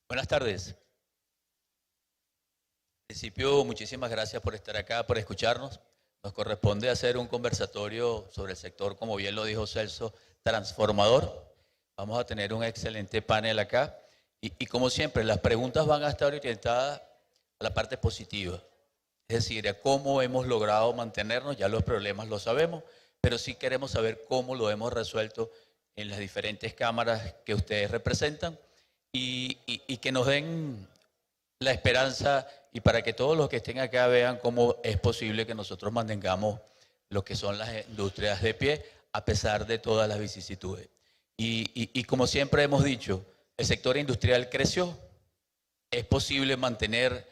Buenas tardes. En principio, muchísimas gracias por estar acá, por escucharnos. Nos corresponde hacer un conversatorio sobre el sector, como bien lo dijo Celso, transformador. Vamos a tener un excelente panel acá. Y como siempre, las preguntas van a estar orientadas a la parte positiva. Es decir, a cómo hemos logrado mantenernos, ya los problemas los sabemos, pero sí queremos saber cómo lo hemos resuelto en las diferentes cámaras que ustedes representan y que nos den la esperanza y para que todos los que estén acá vean cómo es posible que nosotros mantengamos lo que son las industrias de pie a pesar de todas las vicisitudes. Y como siempre hemos dicho, el sector industrial creció, es posible mantener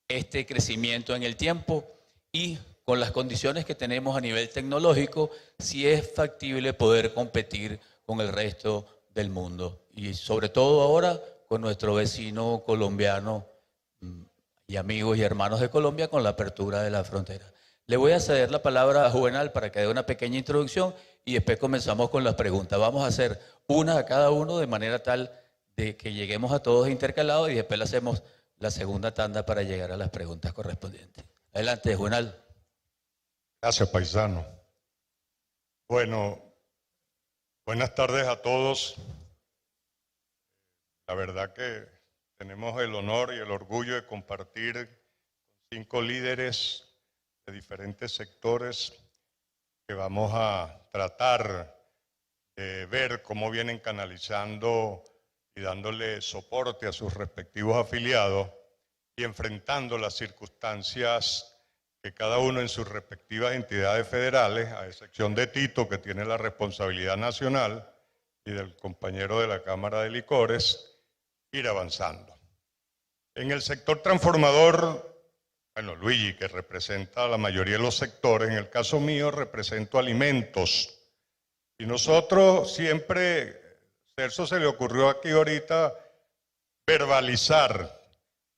este crecimiento en el tiempo y con las condiciones que tenemos a nivel tecnológico, sí es factible poder competir con el resto del mundo y sobre todo ahora con nuestro vecino colombiano y amigos y hermanos de Colombia con la apertura de la frontera. Le voy a ceder la palabra a Juvenal para que dé una pequeña introducción y después comenzamos con las preguntas. Vamos a hacer una a cada uno de manera tal de que lleguemos a todos intercalados y después le hacemos la segunda tanda para llegar a las preguntas correspondientes. Adelante, Juvenal. Gracias, paisano. Bueno, buenas tardes a todos. La verdad que tenemos el honor y el orgullo de compartir con 5 líderes de diferentes sectores que vamos a tratar de ver cómo vienen canalizando y dándole soporte a sus respectivos afiliados y enfrentando las circunstancias que cada uno en sus respectivas entidades federales, a excepción de Tito, que tiene la responsabilidad nacional, y del compañero de la Cámara de Licores, ir avanzando. En el sector transformador, bueno, Luigi, que representa a la mayoría de los sectores, en el caso mío represento alimentos. Y nosotros siempre, Celso se le ocurrió aquí ahorita verbalizar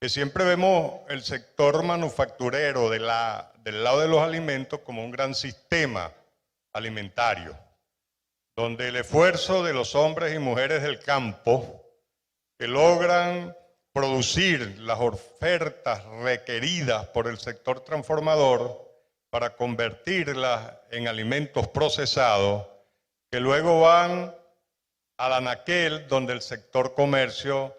que siempre vemos el sector manufacturero del lado de los alimentos como un gran sistema alimentario, donde el esfuerzo de los hombres y mujeres del campo que logran producir las ofertas requeridas por el sector transformador para convertirlas en alimentos procesados, que luego van al anaquel donde el sector comercio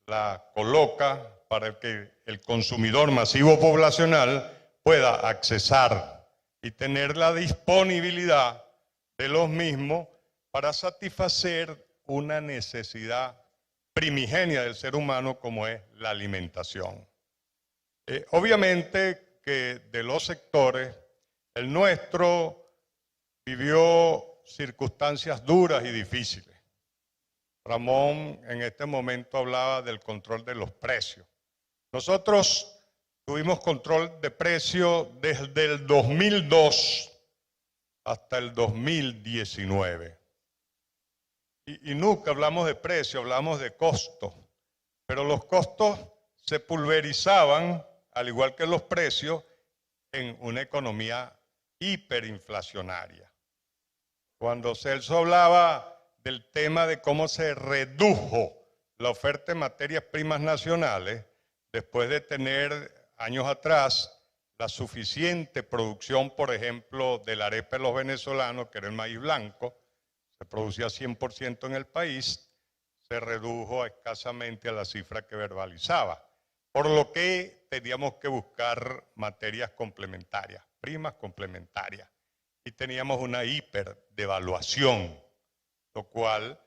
la coloca para que el consumidor masivo poblacional pueda accesar y tener la disponibilidad de los mismos para satisfacer una necesidad primigenia del ser humano como es la alimentación. Obviamente que de los sectores, el nuestro vivió circunstancias duras y difíciles. Ramón en este momento hablaba del control de los precios. Nosotros tuvimos control de precios desde el 2002 hasta el 2019. Y nunca hablamos de precio, hablamos de costo. Pero los costos se pulverizaban, al igual que los precios, en una economía hiperinflacionaria. Cuando Celso hablaba del tema de cómo se redujo la oferta de materias primas nacionales, después de tener años atrás la suficiente producción, por ejemplo, de la arepa de los venezolanos, que era el maíz blanco, se producía 100% en el país, se redujo escasamente a la cifra que verbalizaba, por lo que teníamos que buscar materias complementarias, primas complementarias, y teníamos una hiperdevaluación, lo cual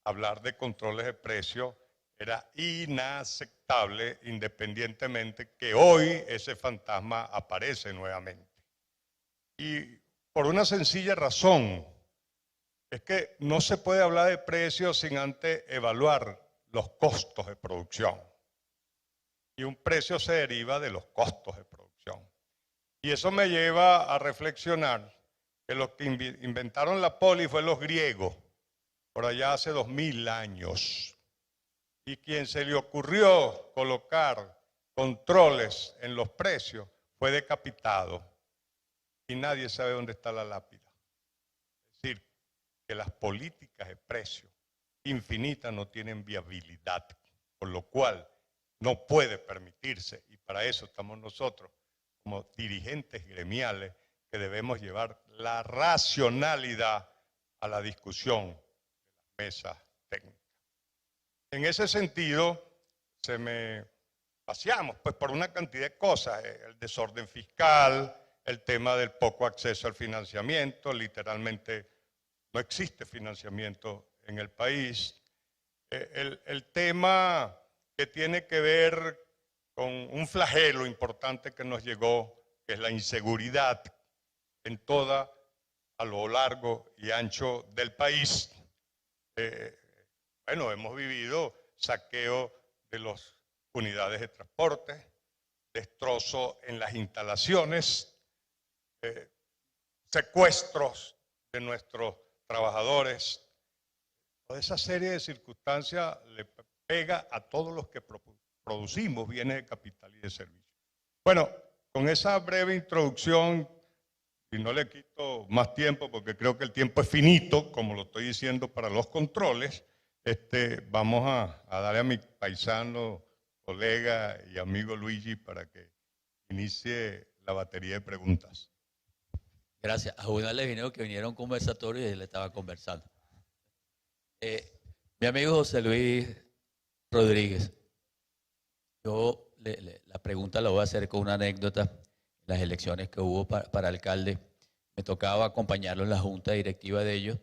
hablar de controles de precios era inaceptable, independientemente que hoy ese fantasma aparece nuevamente. Y por una sencilla razón, es que no se puede hablar de precios sin antes evaluar los costos de producción. Y un precio se deriva de los costos de producción. Y eso me lleva a reflexionar que los que inventaron la poli fue los griegos, por allá hace 2000 años. Y quien se le ocurrió colocar controles en los precios fue decapitado. Y nadie sabe dónde está la lápida. Es decir, que las políticas de precios infinitas no tienen viabilidad. por lo cual no puede permitirse, y para eso estamos nosotros como dirigentes gremiales, que debemos llevar la racionalidad a la discusión de las mesas técnicas. En ese sentido, paseamos pues, por una cantidad de cosas, el desorden fiscal, el tema del poco acceso al financiamiento, literalmente no existe financiamiento en el país, el tema que tiene que ver con un flagelo importante que nos llegó, que es la inseguridad en toda, a lo largo y ancho del país. Bueno, hemos vivido saqueo de las unidades de transporte, destrozo en las instalaciones, secuestros de nuestros trabajadores. Toda esa serie de circunstancias le pega a todos los que producimos bienes de capital y de servicio. Bueno, con esa breve introducción, y no le quito más tiempo porque creo que el tiempo es finito, como lo estoy diciendo para los controles, vamos a darle a mi paisano, colega y amigo Luigi para que inicie la batería de preguntas. Gracias. A Juvenal le vinieron que viniera a un conversatorio y él estaba conversando. Mi amigo José Luis Rodríguez, yo la pregunta la voy a hacer con una anécdota. Las elecciones que hubo para alcalde, me tocaba acompañarlo en la junta directiva de ellos.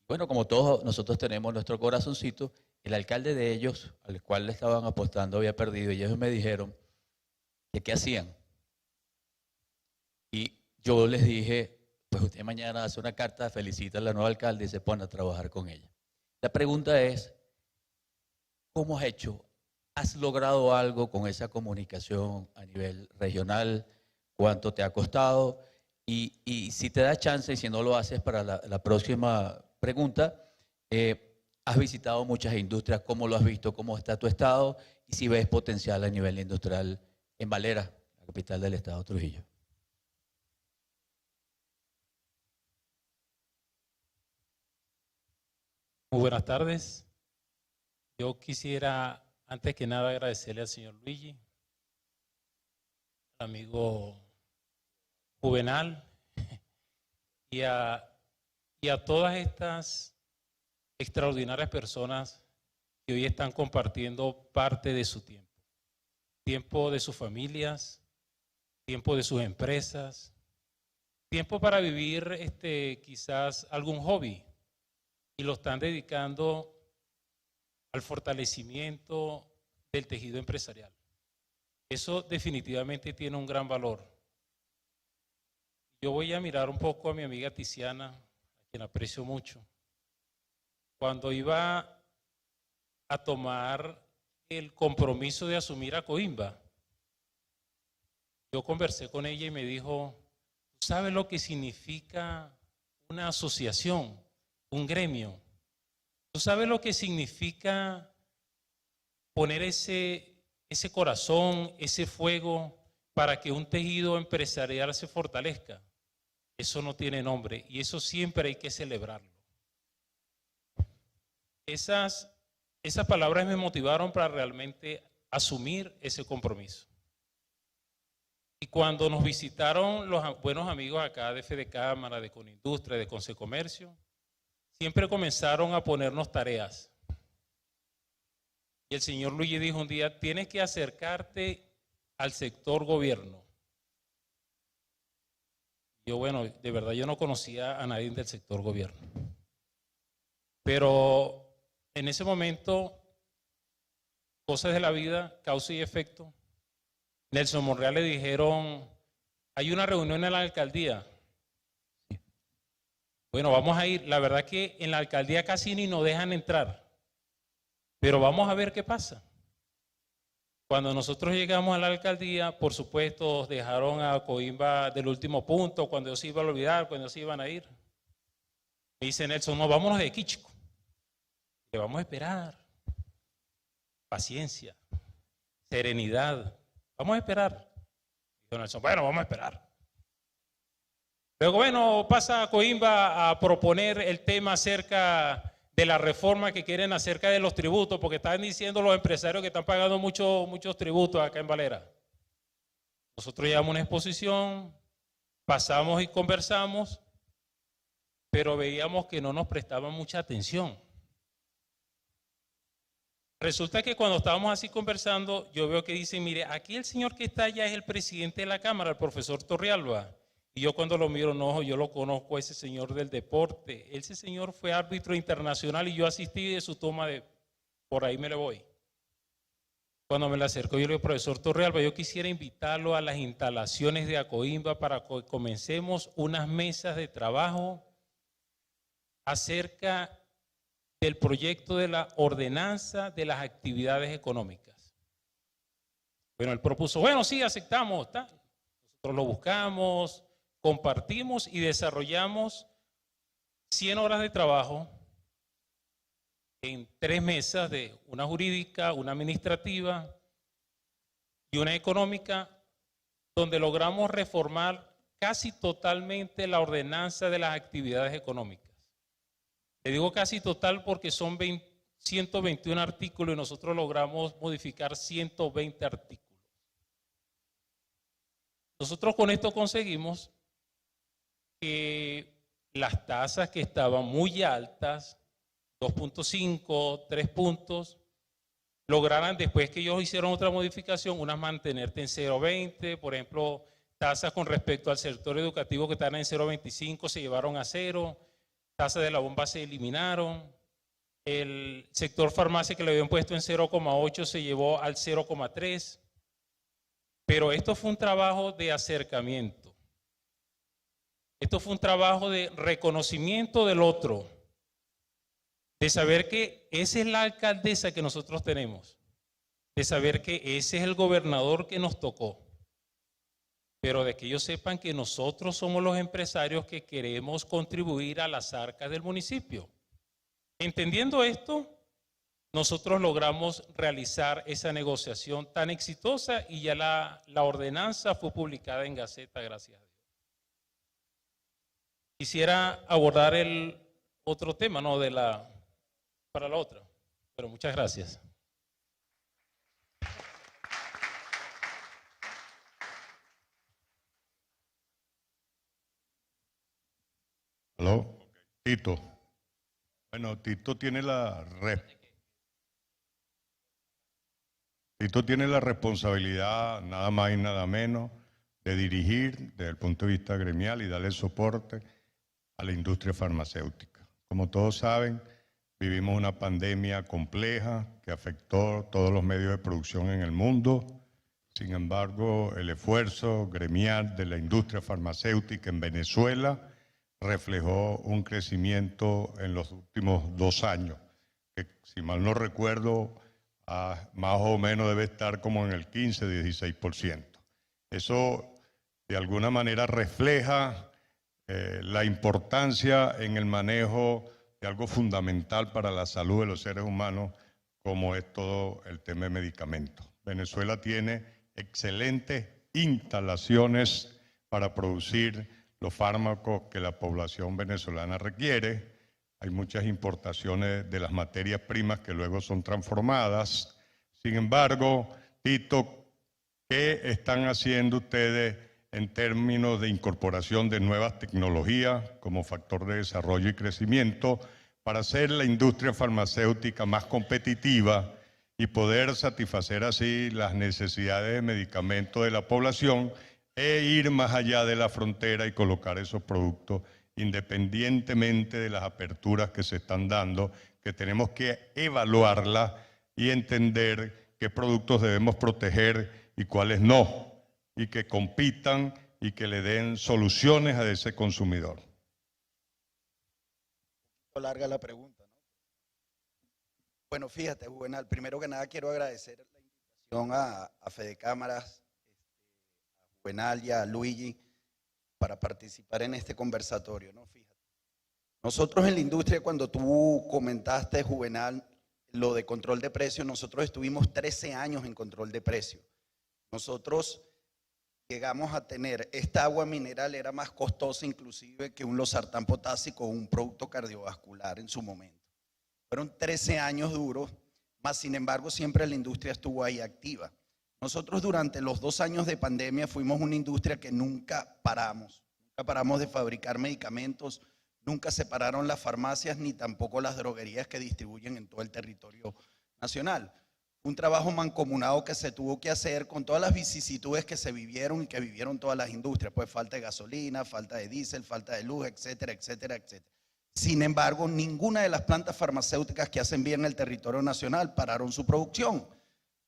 Bueno, como todos nosotros tenemos nuestro corazoncito, el alcalde de ellos, al cual le estaban apostando, había perdido, y ellos me dijeron que qué hacían. Y yo les dije, pues usted mañana hace una carta, felicita a la nueva alcalde y se pone a trabajar con ella. La pregunta es, ¿cómo has hecho? ¿Has logrado algo con esa comunicación a nivel regional? ¿Cuánto te ha costado? Y si te da chance, y si no lo haces para la próxima pregunta, has visitado muchas industrias, ¿cómo lo has visto? ¿Cómo está tu estado? Y si ves potencial a nivel industrial en Valera, la capital del estado Trujillo. Muy buenas tardes. Yo quisiera, antes que nada, agradecerle al señor Luigi, al amigo Juvenal y a todas estas extraordinarias personas que hoy están compartiendo parte de su tiempo. Tiempo de sus familias, tiempo de sus empresas, tiempo para vivir quizás algún hobby, y lo están dedicando al fortalecimiento del tejido empresarial. Eso definitivamente tiene un gran valor. Yo voy a mirar un poco a mi amiga Tiziana, a quien aprecio mucho. Cuando iba a tomar el compromiso de asumir a Coimba, yo conversé con ella y me dijo, ¿tú sabes lo que significa una asociación, un gremio? ¿Tú sabes lo que significa poner ese corazón, ese fuego para que un tejido empresarial se fortalezca? Eso no tiene nombre y eso siempre hay que celebrarlo. Esas palabras me motivaron para realmente asumir ese compromiso. Y cuando nos visitaron los buenos amigos acá de Fede Cámara, de Conindustria, de Consecomercio, siempre comenzaron a ponernos tareas. Y el señor Luigi dijo un día, tienes que acercarte al sector gobierno. Yo, bueno, de verdad yo no conocía a nadie del sector gobierno. Pero en ese momento, cosas de la vida, causa y efecto, Nelson Monreal le dijeron, hay una reunión en la alcaldía. Bueno, vamos a ir. La verdad que en la alcaldía casi ni nos dejan entrar, pero vamos a ver qué pasa. Cuando nosotros llegamos a la alcaldía, por supuesto, dejaron a Coimba del último punto, cuando ellos se iban a olvidar, cuando ellos se iban a ir. Me dice Nelson, no, vámonos de aquí, chico. Le vamos a esperar. Paciencia, serenidad. Vamos a esperar. Dijo Nelson, bueno, vamos a esperar. Luego, bueno, pasa a Coimba a proponer el tema acerca de la reforma que quieren acerca de los tributos, porque están diciendo los empresarios que están pagando muchos tributos acá en Valera. Nosotros llevamos una exposición, pasamos y conversamos, pero veíamos que no nos prestaban mucha atención. Resulta que cuando estábamos así conversando, yo veo que dicen, mire, aquí el señor que está allá es el presidente de la Cámara, el profesor Torrealba. Y yo cuando lo miro, no, yo lo conozco a ese señor del deporte. Ese señor fue árbitro internacional y yo asistí de su toma de, por ahí me le voy. Cuando me le acerco, yo le digo, profesor Torrealba, yo quisiera invitarlo a las instalaciones de Acoimba para que comencemos unas mesas de trabajo acerca del proyecto de la ordenanza de las actividades económicas. Bueno, él propuso, bueno, sí, aceptamos. Tal. Nosotros lo buscamos, compartimos y desarrollamos 100 horas de trabajo en 3 mesas, de una jurídica, una administrativa y una económica, donde logramos reformar casi totalmente la ordenanza de las actividades económicas. Le digo casi total porque son 121 artículos y nosotros logramos modificar 120 artículos. Nosotros con esto conseguimos que las tasas que estaban muy altas, 2.5, 3 puntos, lograran, después que ellos hicieron otra modificación, unas mantenerte en 0.20, por ejemplo, tasas con respecto al sector educativo que estaban en 0.25 se llevaron a 0, tasas de la bomba se eliminaron, el sector farmacia que le habían puesto en 0.8 se llevó al 0.3, pero esto fue un trabajo de acercamiento, esto fue un trabajo de reconocimiento del otro, de saber que esa es la alcaldesa que nosotros tenemos, de saber que ese es el gobernador que nos tocó, pero de que ellos sepan que nosotros somos los empresarios que queremos contribuir a las arcas del municipio. Entendiendo esto, nosotros logramos realizar esa negociación tan exitosa y ya la ordenanza fue publicada en Gaceta, gracias a Dios. Quisiera abordar el otro tema, ¿no? Para la otra, pero muchas gracias. ¿Aló? Tito. Bueno, Tito tiene la responsabilidad, nada más y nada menos, de dirigir desde el punto de vista gremial y darle soporte a la industria farmacéutica. Como todos saben, vivimos una pandemia compleja que afectó todos los medios de producción en el mundo. Sin embargo, el esfuerzo gremial de la industria farmacéutica en Venezuela reflejó un crecimiento en los últimos 2 años, que si mal no recuerdo, más o menos debe estar como en el 15-16%. Eso de alguna manera refleja la importancia en el manejo de algo fundamental para la salud de los seres humanos, como es todo el tema de medicamentos. Venezuela tiene excelentes instalaciones para producir los fármacos que la población venezolana requiere. Hay muchas importaciones de las materias primas que luego son transformadas. Sin embargo, Tito, ¿qué están haciendo ustedes en términos de incorporación de nuevas tecnologías como factor de desarrollo y crecimiento para hacer la industria farmacéutica más competitiva y poder satisfacer así las necesidades de medicamentos de la población e ir más allá de la frontera y colocar esos productos independientemente de las aperturas que se están dando, que tenemos que evaluarlas y entender qué productos debemos proteger y cuáles no, y que compitan y que le den soluciones a ese consumidor? Larga la pregunta, ¿no? Bueno, fíjate, Juvenal, primero que nada quiero agradecer la invitación a Fede Cámaras, a Juvenal y a Luigi para participar en este conversatorio, ¿no? Fíjate. Nosotros en la industria, cuando tú comentaste, Juvenal, lo de control de precios, nosotros estuvimos 13 años en control de precios. Nosotros llegamos a tener, esta agua mineral era más costosa inclusive que un losartán potásico o un producto cardiovascular en su momento. Fueron 13 años duros, mas sin embargo siempre la industria estuvo ahí activa. Nosotros durante los 2 años de pandemia fuimos una industria que nunca paramos de fabricar medicamentos, nunca se pararon las farmacias ni tampoco las droguerías que distribuyen en todo el territorio nacional. Un trabajo mancomunado que se tuvo que hacer con todas las vicisitudes que se vivieron y que vivieron todas las industrias, pues falta de gasolina, falta de diésel, falta de luz, etcétera, etcétera, etcétera. Sin embargo, ninguna de las plantas farmacéuticas que hacen bien en el territorio nacional pararon su producción.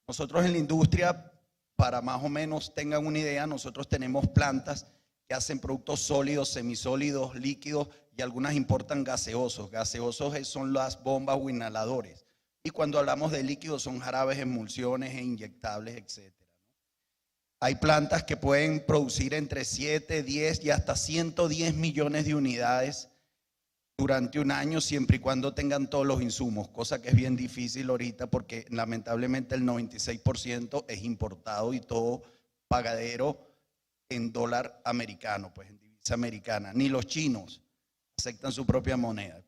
Nosotros en la industria, para más o menos tengan una idea, nosotros tenemos plantas que hacen productos sólidos, semisólidos, líquidos y algunas importan gaseosos. Gaseosos son las bombas o inhaladores. Y cuando hablamos de líquidos son jarabes, emulsiones e inyectables, etc. Hay plantas que pueden producir entre 7, 10 y hasta 110 millones de unidades durante un año, siempre y cuando tengan todos los insumos, cosa que es bien difícil ahorita porque lamentablemente el 96% es importado y todo pagadero en dólar americano, pues en divisa americana. Ni los chinos aceptan su propia moneda.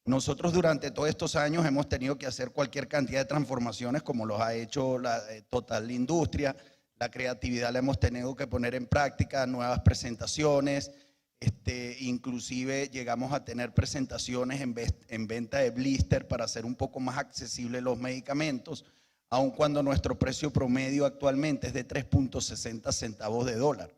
Nosotros durante todos estos años hemos tenido que hacer cualquier cantidad de transformaciones como los ha hecho la Total Industria. La creatividad la hemos tenido que poner en práctica, nuevas presentaciones, inclusive llegamos a tener presentaciones en venta de blister para hacer un poco más accesibles los medicamentos, aun cuando nuestro precio promedio actualmente es de 3.60 centavos de dólar.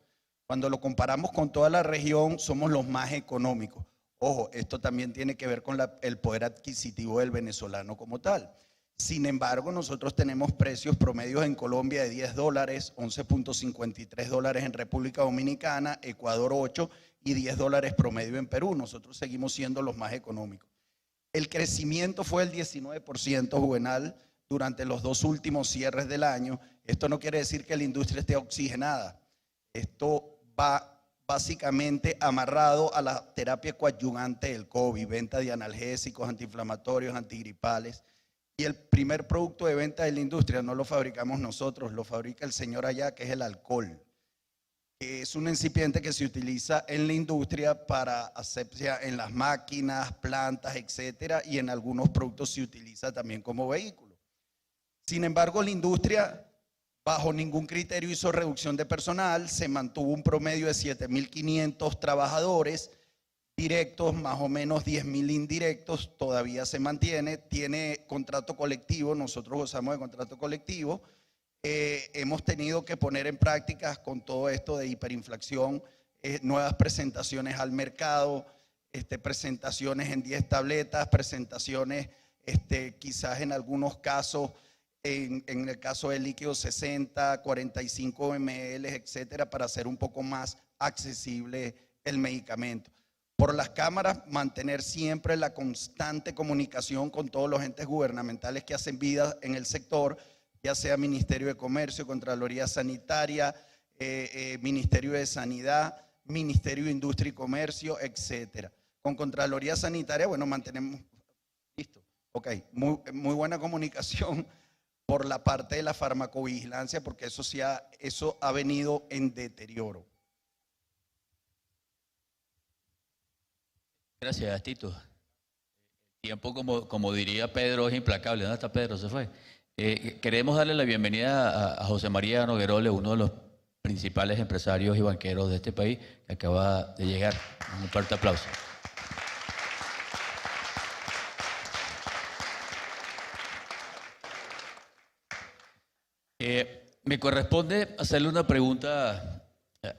Cuando lo comparamos con toda la región, somos los más económicos. Ojo, esto también tiene que ver con el poder adquisitivo del venezolano como tal. Sin embargo, nosotros tenemos precios promedios en Colombia de 10 dólares, 11.53 dólares en República Dominicana, Ecuador 8 y 10 dólares promedio en Perú. Nosotros seguimos siendo los más económicos. El crecimiento fue el 19%, Juvenal, durante los 2 últimos cierres del año. Esto no quiere decir que la industria esté oxigenada. Esto va básicamente amarrado a la terapia coadyuvante del COVID, venta de analgésicos, antiinflamatorios, antigripales. Y el primer producto de venta de la industria no lo fabricamos nosotros, lo fabrica el señor allá, que es el alcohol, que es un excipiente que se utiliza en la industria para asepsia en las máquinas, plantas, etcétera, y en algunos productos se utiliza también como vehículo. Sin embargo, la industria bajo ningún criterio hizo reducción de personal, se mantuvo un promedio de 7.500 trabajadores directos, más o menos 10.000 indirectos, todavía se mantiene, tiene contrato colectivo, nosotros gozamos de contrato colectivo. Hemos tenido que poner en práctica con todo esto de hiperinflación, nuevas presentaciones al mercado, presentaciones en 10 tabletas, presentaciones quizás en algunos casos, en el caso del líquido 60, 45 ml, etcétera, para hacer un poco más accesible el medicamento. Por las cámaras, mantener siempre la constante comunicación con todos los entes gubernamentales que hacen vida en el sector, ya sea Ministerio de Comercio, Contraloría Sanitaria, Ministerio de Sanidad, Ministerio de Industria y Comercio, etcétera. Con Contraloría Sanitaria, bueno, mantenemos, listo, ok, muy buena comunicación por la parte de la farmacovigilancia, porque eso ha venido en deterioro. Gracias, Tito. El tiempo, como diría Pedro, es implacable. ¿Dónde está Pedro? Se fue. Queremos darle la bienvenida a José María Noguerole, uno de los principales empresarios y banqueros de este país, que acaba de llegar. Un fuerte aplauso. Me corresponde hacerle una pregunta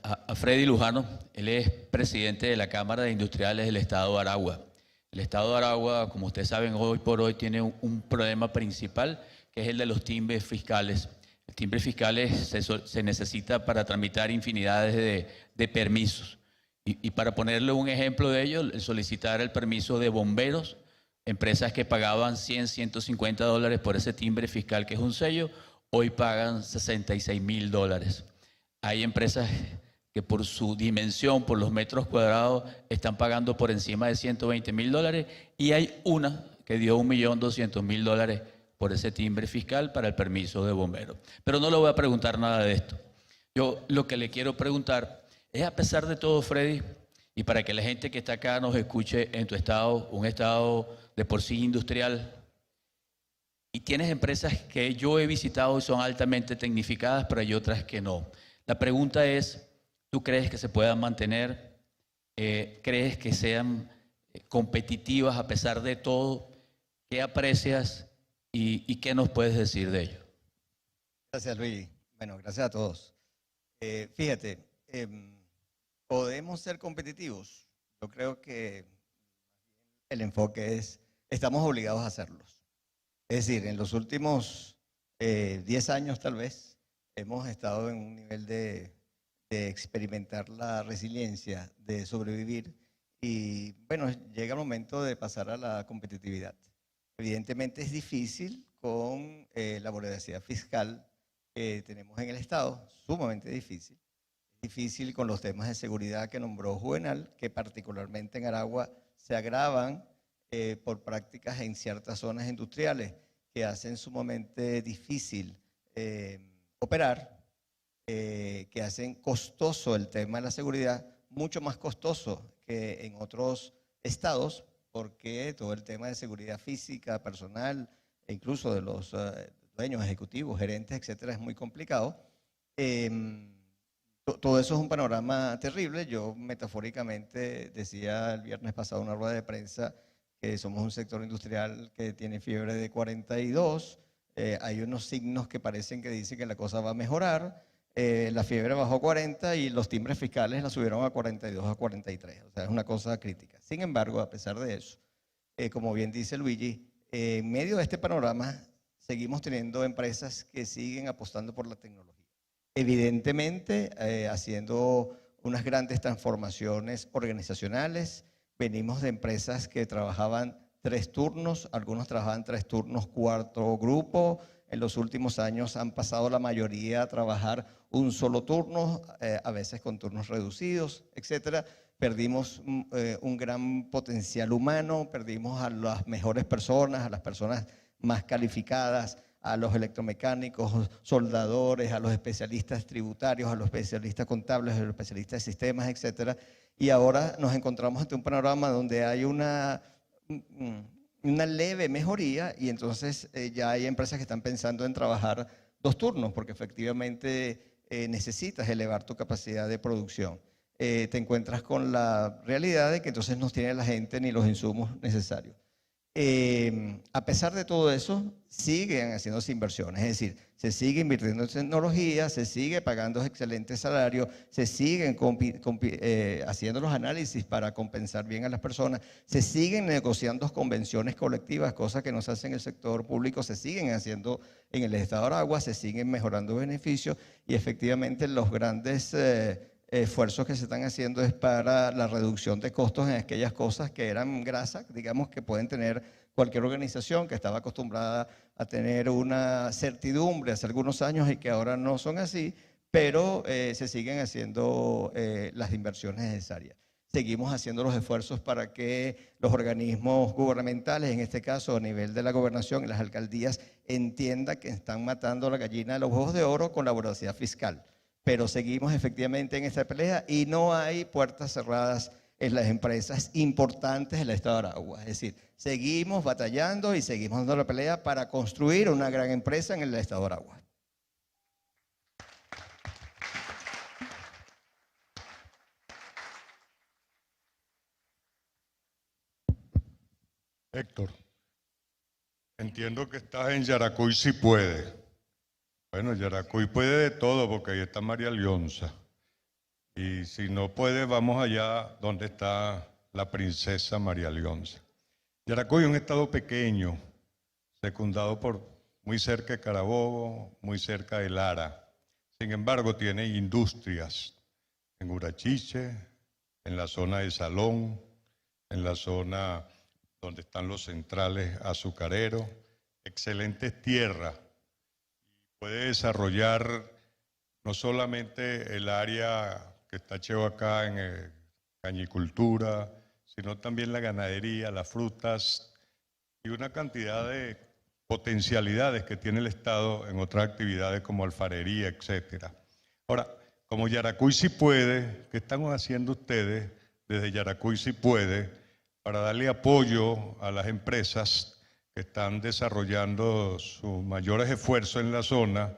a Freddy Lujano. Él es presidente de la Cámara de Industriales del Estado de Aragua. El Estado de Aragua, como ustedes saben, hoy por hoy tiene un problema principal, que es el de los timbres fiscales. El timbre fiscal se necesita para tramitar infinidades de permisos. Y para ponerle un ejemplo de ello, el solicitar el permiso de bomberos, empresas que pagaban 100, 150 dólares por ese timbre fiscal, que es un sello, hoy pagan 66.000 dólares. Hay empresas que por su dimensión, por los metros cuadrados, están pagando por encima de 120.000 dólares, y hay una que dio 1.200.000 dólares por ese timbre fiscal para el permiso de bombero. Pero no le voy a preguntar nada de esto. Yo lo que le quiero preguntar es, a pesar de todo, Freddy, y para que la gente que está acá nos escuche en tu estado, un estado de por sí industrial. Y tienes empresas que yo he visitado y son altamente tecnificadas, pero hay otras que no. La pregunta es, ¿tú crees que se puedan mantener? ¿Crees que sean competitivas a pesar de todo? ¿Qué aprecias y qué nos puedes decir de ello? Gracias, Luis. Bueno, gracias a todos. Fíjate, podemos ser competitivos. Yo creo que el enfoque es, estamos obligados a hacerlos. Es decir, en los últimos 10 años tal vez, hemos estado en un nivel de experimentar la resiliencia, de sobrevivir y bueno, llega el momento de pasar a la competitividad. Evidentemente es difícil con la voracidad fiscal que tenemos en el Estado, sumamente difícil. Difícil con los temas de seguridad que nombró Juvenal, que particularmente en Aragua se agravan por prácticas en ciertas zonas industriales que hacen sumamente difícil operar, que hacen costoso el tema de la seguridad, mucho más costoso que en otros estados, porque todo el tema de seguridad física, personal, e incluso de los dueños, ejecutivos, gerentes, etcétera, es muy complicado. Todo eso es un panorama terrible. Yo metafóricamente decía el viernes pasado en una rueda de prensa que somos un sector industrial que tiene fiebre de 42. Hay unos signos que parecen que dicen que la cosa va a mejorar. La fiebre bajó a 40 y los timbres fiscales la subieron a 42, a 43. O sea, es una cosa crítica. Sin embargo, a pesar de eso, como bien dice Luigi, en medio de este panorama seguimos teniendo empresas que siguen apostando por la tecnología. Evidentemente, haciendo unas grandes transformaciones organizacionales. Venimos de empresas que trabajaban 3 turnos, algunos trabajaban 3 turnos, 4 grupos. En los últimos años han pasado la mayoría a trabajar un solo turno, a veces con turnos reducidos, etcétera. Perdimos un gran potencial humano, perdimos a las mejores personas, a las personas más calificadas, a los electromecánicos, soldadores, a los especialistas tributarios, a los especialistas contables, a los especialistas de sistemas, etcétera. Y ahora nos encontramos ante un panorama donde hay una leve mejoría y entonces ya hay empresas que están pensando en trabajar 2 turnos porque efectivamente necesitas elevar tu capacidad de producción. Te encuentras con la realidad de que entonces no tiene la gente ni los insumos necesarios. A pesar de todo eso, siguen haciéndose inversiones, es decir, se sigue invirtiendo en tecnología, se sigue pagando excelentes salarios, se siguen haciendo los análisis para compensar bien a las personas, se siguen negociando convenciones colectivas, cosas que no se hacen en el sector público, se siguen haciendo en el Estado de Aragua, se siguen mejorando beneficios y efectivamente los grandes esfuerzos que se están haciendo es para la reducción de costos en aquellas cosas que eran grasa, digamos, que pueden tener cualquier organización que estaba acostumbrada a tener una certidumbre hace algunos años y que ahora no son así, pero se siguen haciendo las inversiones necesarias. Seguimos haciendo los esfuerzos para que los organismos gubernamentales, en este caso a nivel de la gobernación y las alcaldías, entiendan que están matando la gallina de los huevos de oro con la voracidad fiscal. Pero seguimos efectivamente en esta pelea y no hay puertas cerradas en las empresas importantes del Estado de Aragua. Es decir, seguimos batallando y seguimos dando la pelea para construir una gran empresa en el Estado de Aragua. Héctor, entiendo que estás en Yaracuy si puede. Bueno, Yaracuy puede de todo porque ahí está María Leonza. Y si no puede, vamos allá donde está la princesa María Leonza. Yaracuy es un estado pequeño, secundado por muy cerca de Carabobo, muy cerca de Lara. Sin embargo, tiene industrias en Urachiche, en la zona de Salón, en la zona donde están los centrales azucareros, excelentes tierras. Puede desarrollar no solamente el área que está hecho acá en cañicultura, sino también la ganadería, las frutas y una cantidad de potencialidades que tiene el Estado en otras actividades como alfarería, etc. Ahora, como Yaracuy sí puede, ¿qué están haciendo ustedes desde Yaracuy sí puede para darle apoyo a las empresas que están desarrollando sus mayores esfuerzos en la zona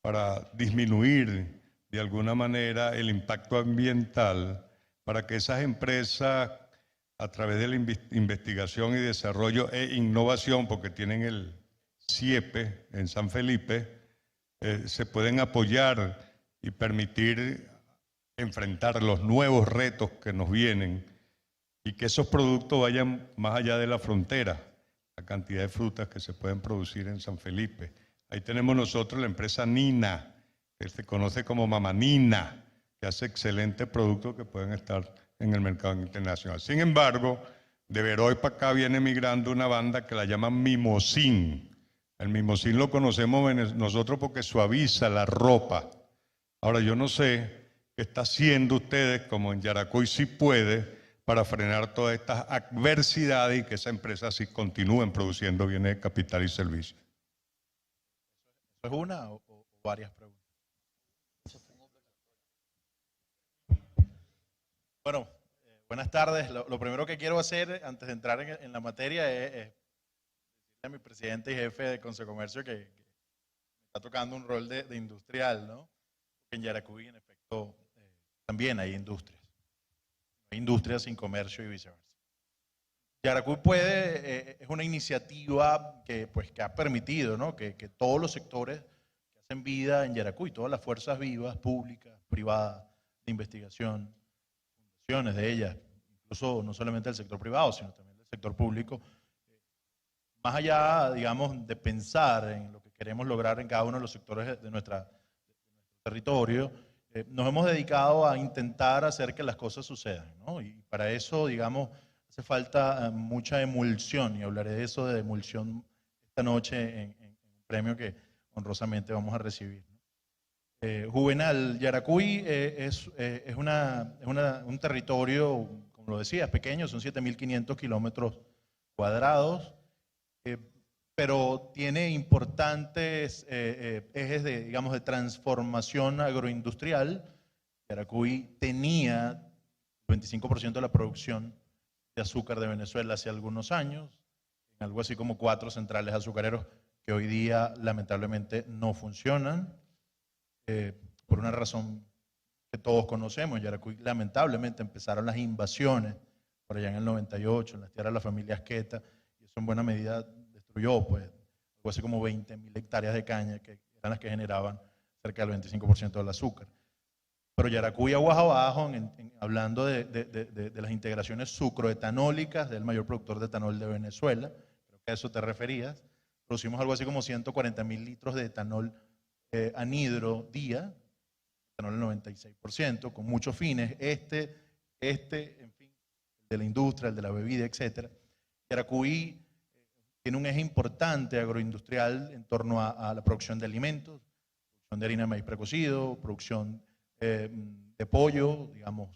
para disminuir de alguna manera el impacto ambiental, para que esas empresas, a través de la investigación y desarrollo e innovación, porque tienen el CIEPE en San Felipe, se pueden apoyar y permitir enfrentar los nuevos retos que nos vienen y que esos productos vayan más allá de la frontera, la cantidad de frutas que se pueden producir en San Felipe. Ahí tenemos nosotros la empresa Nina, que se conoce como Mamá Nina, que hace excelentes productos que pueden estar en el mercado internacional. Sin embargo, de Veroy para acá viene migrando una banda que la llaman Mimosín. El mimosín lo conocemos nosotros porque suaviza la ropa. Ahora, yo no sé qué está haciendo ustedes, como en Yaracuy sí puede, para frenar todas estas adversidades y que esa empresa sí continúen produciendo bienes de capital y servicios. ¿Eso es una o varias preguntas? Bueno, buenas tardes. Lo primero que quiero hacer antes de entrar en la materia es decirle a mi presidente y jefe de Consecomercio que está tocando un rol de industrial, ¿no? Porque en Yaracuy, en efecto, también hay industrias. Hay industrias sin comercio y viceversa. Yaracuy es una iniciativa que ha permitido, ¿no?, que todos los sectores que hacen vida en Yaracuy, todas las fuerzas vivas, públicas, privadas, de investigación, fundaciones de ellas, incluso no solamente del sector privado, sino también del sector público, más allá, digamos, de pensar en lo que queremos lograr en cada uno de los sectores de nuestro territorio, nos hemos dedicado a intentar hacer que las cosas sucedan, ¿no? Y para eso, digamos, hace falta mucha emulsión, y hablaré de eso, de emulsión, esta noche en un premio que honrosamente vamos a recibir, ¿no? Juvenal, Yaracuy es un territorio, como lo decías, pequeño, son 7.500 kilómetros cuadrados, pero tiene importantes ejes de, digamos, de transformación agroindustrial. Yaracuy tenía el 25% de la producción de azúcar de Venezuela hace algunos años, en algo así como 4 centrales azucareros que hoy día lamentablemente no funcionan, por una razón que todos conocemos. En Yaracuy lamentablemente empezaron las invasiones por allá en el 98, en las tierras de la familia Asqueta, y eso en buena medida destruyó pues algo así como 20.000 hectáreas de caña, que eran las que generaban cerca del 25% del azúcar. Pero Yaracuy, aguas abajo, hablando de las integraciones sucroetanólicas, del mayor productor de etanol de Venezuela, creo que a eso te referías, producimos algo así como 140.000 litros de etanol anhidro día, etanol al 96%, con muchos fines, en fin, el de la industria, el de la bebida, etc. Yaracuy tiene un eje importante agroindustrial en torno a la producción de alimentos, producción de harina de maíz precocido, producción de pollo, digamos,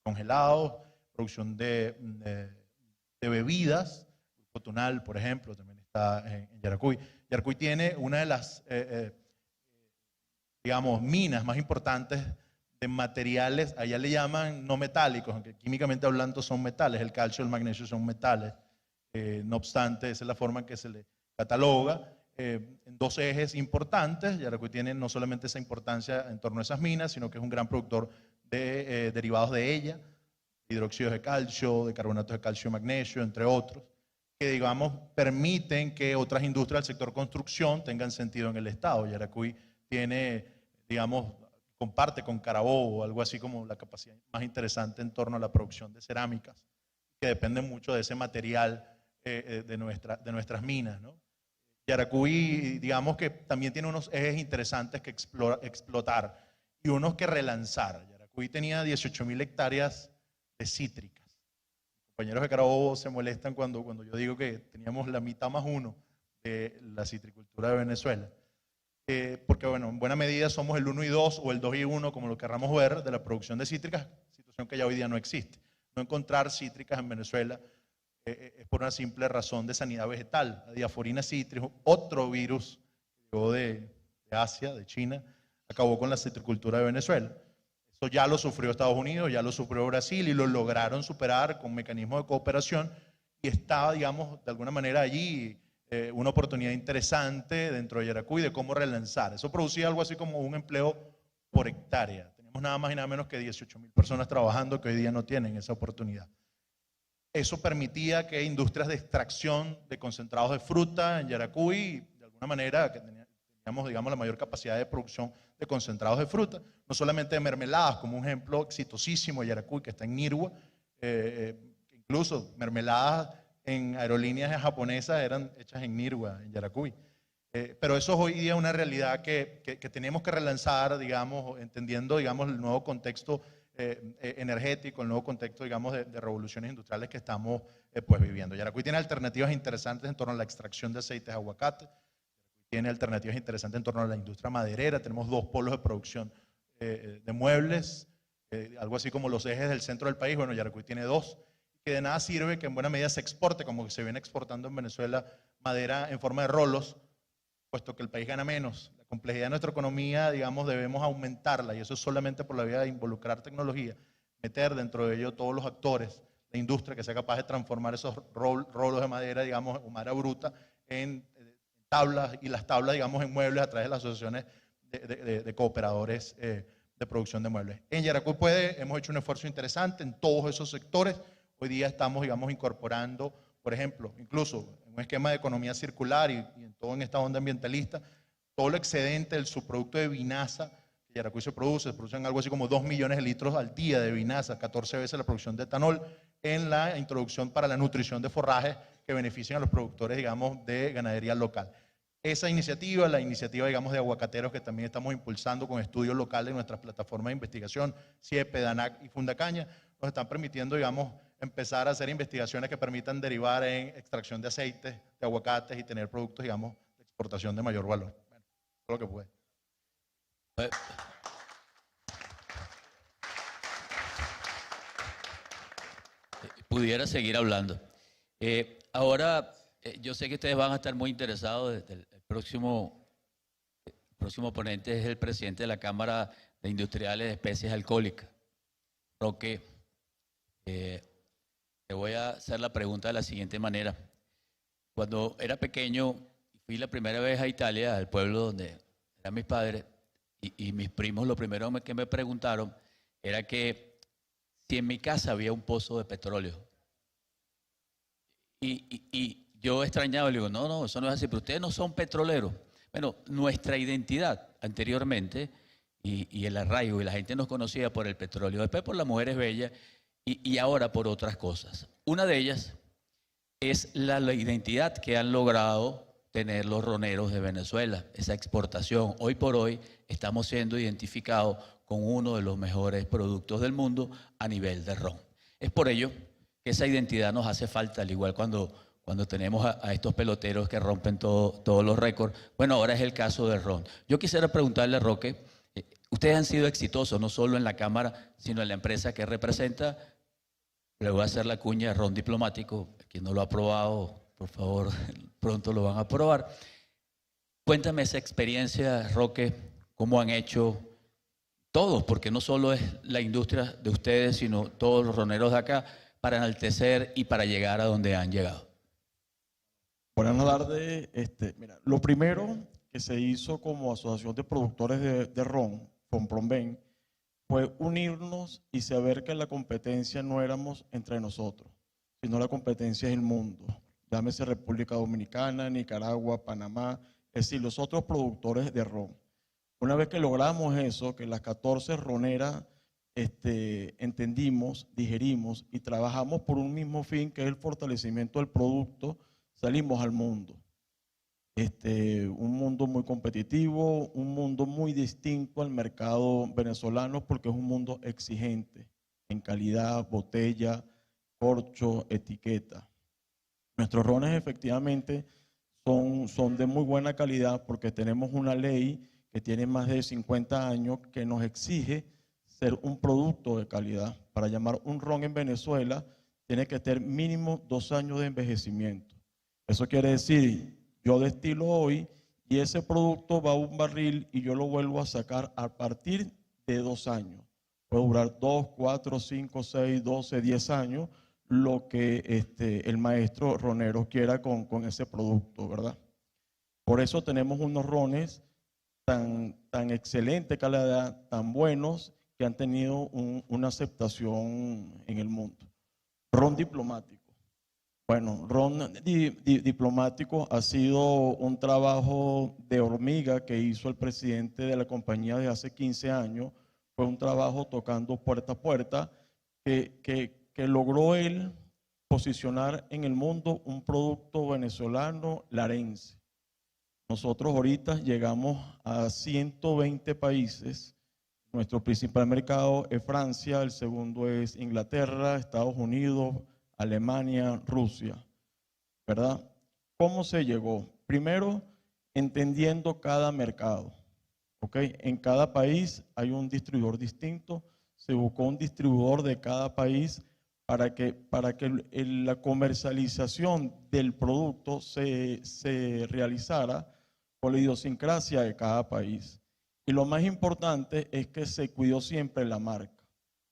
congelados, producción de bebidas, Cotunal, por ejemplo, también está en Yaracuy. Yaracuy tiene una de las, digamos, minas más importantes de materiales, allá le llaman no metálicos, aunque químicamente hablando son metales, el calcio y el magnesio son metales. No obstante, esa es la forma en que se le cataloga, en 2 ejes importantes. Yaracuy tiene no solamente esa importancia en torno a esas minas, sino que es un gran productor de derivados de ella, hidróxidos de calcio, de carbonatos de calcio y magnesio, entre otros, que, digamos, permiten que otras industrias del sector construcción tengan sentido en el Estado. Yaracuy tiene, digamos, comparte con Carabobo algo así como la capacidad más interesante en torno a la producción de cerámicas, que dependen mucho de ese material de nuestras minas, ¿no? Yaracuy, digamos que también tiene unos ejes interesantes que explotar y unos que relanzar. Yaracuy tenía 18.000 hectáreas de cítricas. Los compañeros de Carabobo se molestan cuando yo digo que teníamos la mitad más 1 de la citricultura de Venezuela. Porque, bueno, en buena medida somos el 1 y 2 o el 2 y 1, como lo querramos ver, de la producción de cítricas, situación que ya hoy día no existe. No encontrar cítricas en Venezuela es por una simple razón de sanidad vegetal. La diaforina citris, otro virus que llegó de Asia, de China, acabó con la citricultura de Venezuela. Eso ya lo sufrió Estados Unidos, ya lo sufrió Brasil y lo lograron superar con mecanismos de cooperación y estaba, digamos, de alguna manera allí una oportunidad interesante dentro de Yaracuy de cómo relanzar. Eso producía algo así como un empleo por hectárea. Tenemos nada más y nada menos que 18.000 personas trabajando que hoy día no tienen esa oportunidad. Eso permitía que industrias de extracción de concentrados de fruta en Yaracuy, de alguna manera, que teníamos, digamos, la mayor capacidad de producción de concentrados de fruta, no solamente de mermeladas, como un ejemplo exitosísimo de Yaracuy, que está en Nirgua, incluso mermeladas en aerolíneas japonesas eran hechas en Nirgua, en Yaracuy. Pero eso es hoy día una realidad que tenemos que relanzar, digamos, entendiendo, digamos, el nuevo contexto energético, el nuevo contexto, digamos, de revoluciones industriales que estamos pues viviendo. Yaracuy tiene alternativas interesantes en torno a la extracción de aceites de aguacate, tiene alternativas interesantes en torno a la industria maderera, tenemos 2 polos de producción de muebles, algo así como los ejes del centro del país. Bueno, Yaracuy tiene 2, que de nada sirve que en buena medida se exporte, como que se viene exportando en Venezuela madera en forma de rolos, puesto que el país gana menos. La complejidad de nuestra economía, digamos, debemos aumentarla, y eso es solamente por la vía de involucrar tecnología, meter dentro de ello todos los actores, la industria que sea capaz de transformar esos rolos de madera, digamos, o madera bruta, en tablas, y las tablas, digamos, en muebles a través de las asociaciones de cooperadores de producción de muebles. En Yaracuy hemos hecho un esfuerzo interesante en todos esos sectores. Hoy día estamos, digamos, incorporando, por ejemplo, incluso en un esquema de economía circular y en esta onda ambientalista, todo lo excedente del subproducto de vinaza que Yaracuy se producen algo así como 2 millones de litros al día de vinaza, 14 veces la producción de etanol, en la introducción para la nutrición de forrajes que benefician a los productores, digamos, de ganadería local. Esa iniciativa, la iniciativa, digamos, de aguacateros que también estamos impulsando con estudios locales en nuestras plataformas de investigación, CIEPE, DANAC y Fundacaña, nos están permitiendo, digamos, empezar a hacer investigaciones que permitan derivar en extracción de aceites, de aguacates y tener productos, digamos, de exportación de mayor valor. Bueno, todo lo que puede. Pudiera seguir hablando. Ahora, yo sé que ustedes van a estar muy interesados. El próximo ponente es el presidente de la Cámara de Industriales de Especies Alcohólicas, Roque. Te voy a hacer la pregunta de la siguiente manera. Cuando era pequeño, fui la primera vez a Italia, al pueblo donde eran mis padres, y mis primos, lo primero que me preguntaron era que si en mi casa había un pozo de petróleo. Y yo extrañaba, le digo, no, eso no es así, pero ustedes no son petroleros. Bueno, nuestra identidad anteriormente y el arraigo, y la gente nos conocía por el petróleo, después por las mujeres bellas y ahora por otras cosas. Una de ellas es la identidad que han logrado tener los roneros de Venezuela, esa exportación. Hoy por hoy estamos siendo identificados con uno de los mejores productos del mundo a nivel de ron. Es por ello que esa identidad nos hace falta, al igual cuando tenemos a estos peloteros que rompen todos los récords. Bueno, ahora es el caso del ron. Yo quisiera preguntarle a Roque, ustedes han sido exitosos no solo en la Cámara, sino en la empresa que representa. Le voy a hacer la cuña de ron diplomático. Quien no lo ha probado, por favor, pronto lo van a probar. Cuéntame esa experiencia, Roque, cómo han hecho todos, porque no solo es la industria de ustedes, sino todos los roneros de acá, para enaltecer y para llegar a donde han llegado. Buenas tardes. Mira, lo primero que se hizo como asociación de productores de ron, Fonpronben, fue unirnos y saber que la competencia no éramos entre nosotros, sino la competencia es el mundo. Llámese República Dominicana, Nicaragua, Panamá, es decir, los otros productores de ron. Una vez que logramos eso, que las 14 roneras entendimos, digerimos y trabajamos por un mismo fin, que es el fortalecimiento del producto, salimos al mundo. Un mundo muy competitivo, un mundo muy distinto al mercado venezolano, porque es un mundo exigente en calidad, botella, corcho, etiqueta. Nuestros rones efectivamente son de muy buena calidad, porque tenemos una ley que tiene más de 50 años que nos exige ser un producto de calidad. Para llamar un ron en Venezuela tiene que tener mínimo 2 años de envejecimiento. Eso quiere decir, yo destilo hoy y ese producto va a un barril y yo lo vuelvo a sacar a partir de 2 años. Puede durar 2, 4, 5, 6, 12, 10 años, lo que el maestro ronero quiera con ese producto, ¿verdad? Por eso tenemos unos rones tan excelente calidad, tan buenos, que han tenido una aceptación en el mundo. Ron diplomático. Bueno, ron diplomático ha sido un trabajo de hormiga que hizo el presidente de la compañía de hace 15 años. Fue un trabajo tocando puerta a puerta que logró él posicionar en el mundo un producto venezolano larense. Nosotros ahorita llegamos a 120 países. Nuestro principal mercado es Francia, el segundo es Inglaterra, Estados Unidos, Alemania, Rusia, ¿verdad? ¿Cómo se llegó? Primero, entendiendo cada mercado, ¿ok? En cada país hay un distribuidor distinto. Se buscó un distribuidor de cada país para que la comercialización del producto se realizara con la idiosincrasia de cada país. Y lo más importante es que se cuidó siempre la marca.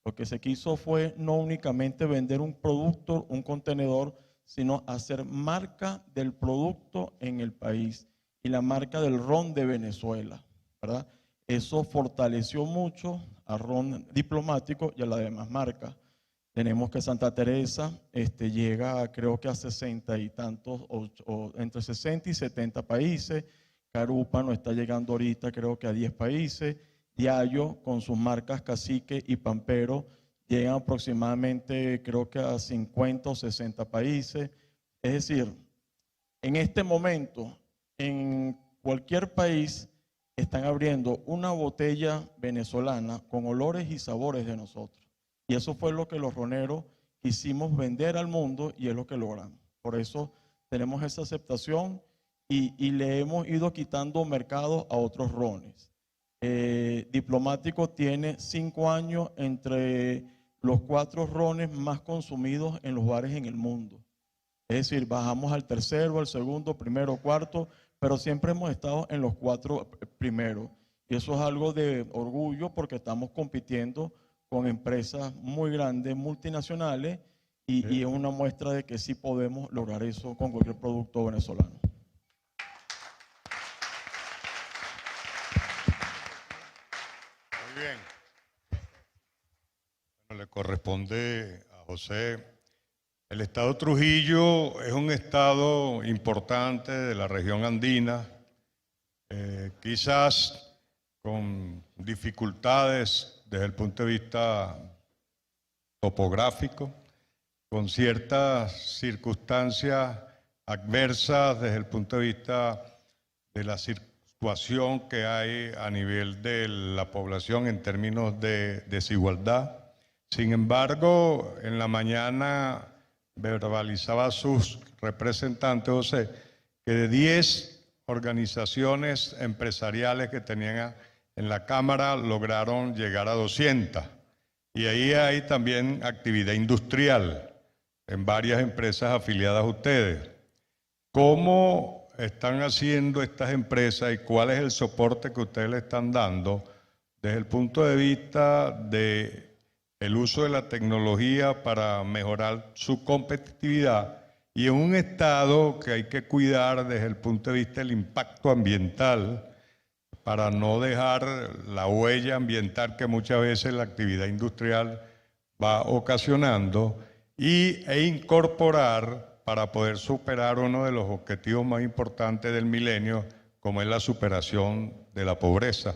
Lo que se quiso fue no únicamente vender un producto, un contenedor, sino hacer marca del producto en el país y la marca del ron de Venezuela, ¿verdad? Eso fortaleció mucho a ron diplomático y a las demás marcas. Tenemos que Santa Teresa llega creo que a 60 y tantos, o entre 60 y 70 países. Carúpano está llegando ahorita creo que a 10 países. Diallo con sus marcas Cacique y Pampero llegan aproximadamente creo que a 50 o 60 países. Es decir, en este momento en cualquier país están abriendo una botella venezolana con olores y sabores de nosotros. Y eso fue lo que los roneros quisimos vender al mundo y es lo que logramos. Por eso tenemos esa aceptación y le hemos ido quitando mercado a otros rones. Diplomático tiene 5 años entre los 4 rones más consumidos en los bares en el mundo. Es decir, bajamos al tercero, al segundo, primero, cuarto, pero siempre hemos estado en los 4 primeros. Y eso es algo de orgullo porque estamos compitiendo con empresas muy grandes, multinacionales, y es una muestra de que sí podemos lograr eso con cualquier producto venezolano. Muy bien. Bueno, le corresponde a José. El estado Trujillo es un estado importante de la región andina, quizás con dificultades desde el punto de vista topográfico, con ciertas circunstancias adversas desde el punto de vista de la situación que hay a nivel de la población en términos de desigualdad. Sin embargo, en la mañana verbalizaba a sus representantes, José, que de 10 organizaciones empresariales que tenían en la Cámara lograron llegar a 200. Y ahí hay también actividad industrial en varias empresas afiliadas a ustedes. ¿Cómo están haciendo estas empresas y cuál es el soporte que ustedes le están dando desde el punto de vista de el uso de la tecnología para mejorar su competitividad y en un estado que hay que cuidar desde el punto de vista del impacto ambiental para no dejar la huella ambiental que muchas veces la actividad industrial va ocasionando e incorporar para poder superar uno de los objetivos más importantes del milenio, como es la superación de la pobreza?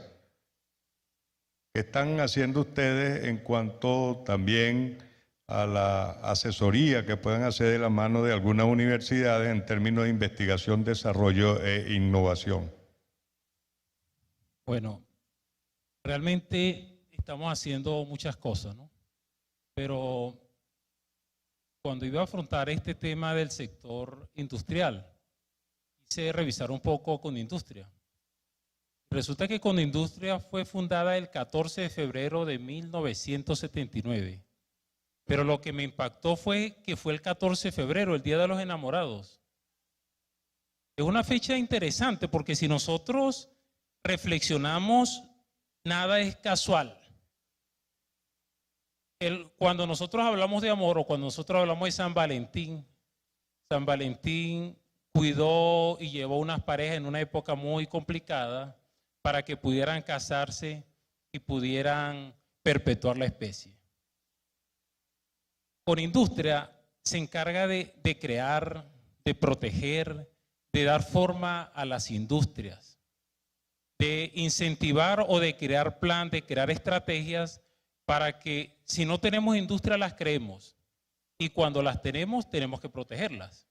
¿Qué están haciendo ustedes en cuanto también a la asesoría que puedan hacer de la mano de algunas universidades en términos de investigación, desarrollo e innovación? Bueno, realmente estamos haciendo muchas cosas, ¿no? Pero cuando iba a afrontar este tema del sector industrial, quise revisar un poco con industria. Resulta que Conindustria fue fundada el 14 de febrero de 1979. Pero lo que me impactó fue que fue el 14 de febrero, el Día de los Enamorados. Es una fecha interesante porque si nosotros reflexionamos, nada es casual. Cuando nosotros hablamos de amor o cuando nosotros hablamos de San Valentín cuidó y llevó unas parejas en una época muy complicada para que pudieran casarse y pudieran perpetuar la especie. Con industria se encarga de crear, de proteger, de dar forma a las industrias, de incentivar o de crear plan, de crear estrategias para que si no tenemos industria las creemos y cuando las tenemos tenemos que protegerlas.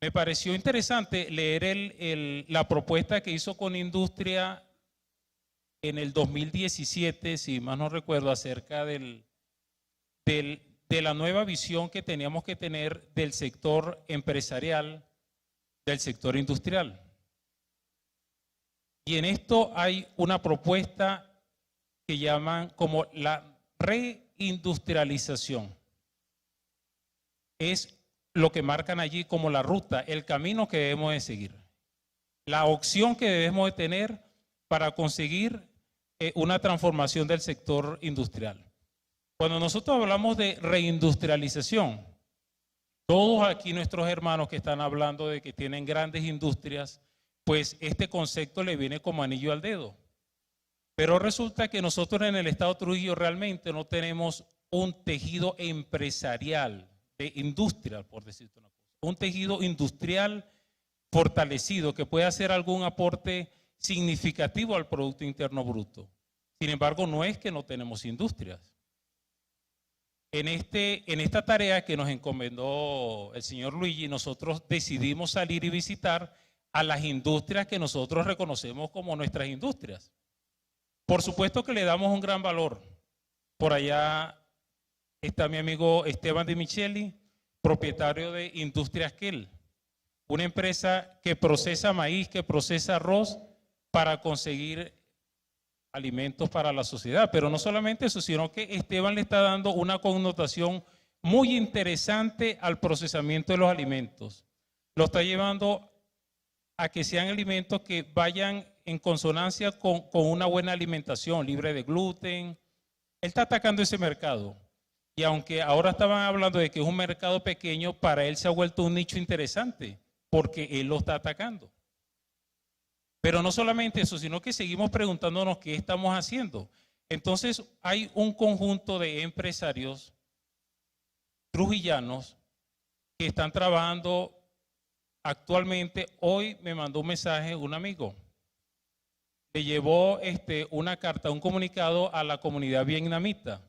Me pareció interesante leer la propuesta que hizo con industria en el 2017, si más no recuerdo, acerca de la nueva visión que teníamos que tener del sector empresarial, del sector industrial. Y en esto hay una propuesta que llaman como la reindustrialización. Es lo que marcan allí como la ruta, el camino que debemos de seguir. La opción que debemos de tener para conseguir una transformación del sector industrial. Cuando nosotros hablamos de reindustrialización, todos aquí nuestros hermanos que están hablando de que tienen grandes industrias, pues este concepto le viene como anillo al dedo. Pero resulta que nosotros en el estado Trujillo realmente no tenemos un tejido empresarial de industria, por decirte una cosa. Un tejido industrial fortalecido que pueda hacer algún aporte significativo al Producto Interno Bruto. Sin embargo, no es que no tenemos industrias. En esta tarea que nos encomendó el señor Luigi, nosotros decidimos salir y visitar a las industrias que nosotros reconocemos como nuestras industrias. Por supuesto que le damos un gran valor. Por allá está mi amigo Esteban de Micheli, propietario de Industria Esquel, una empresa que procesa maíz, que procesa arroz para conseguir alimentos para la sociedad. Pero no solamente eso, sino que Esteban le está dando una connotación muy interesante al procesamiento de los alimentos. Lo está llevando a que sean alimentos que vayan en consonancia con una buena alimentación, libre de gluten. Él está atacando ese mercado. Y aunque ahora estaban hablando de que es un mercado pequeño, para él se ha vuelto un nicho interesante, porque él lo está atacando. Pero no solamente eso, sino que seguimos preguntándonos qué estamos haciendo. Entonces hay un conjunto de empresarios trujillanos que están trabajando actualmente. Hoy me mandó un mensaje un amigo. Le llevó una carta, un comunicado a la comunidad vietnamita.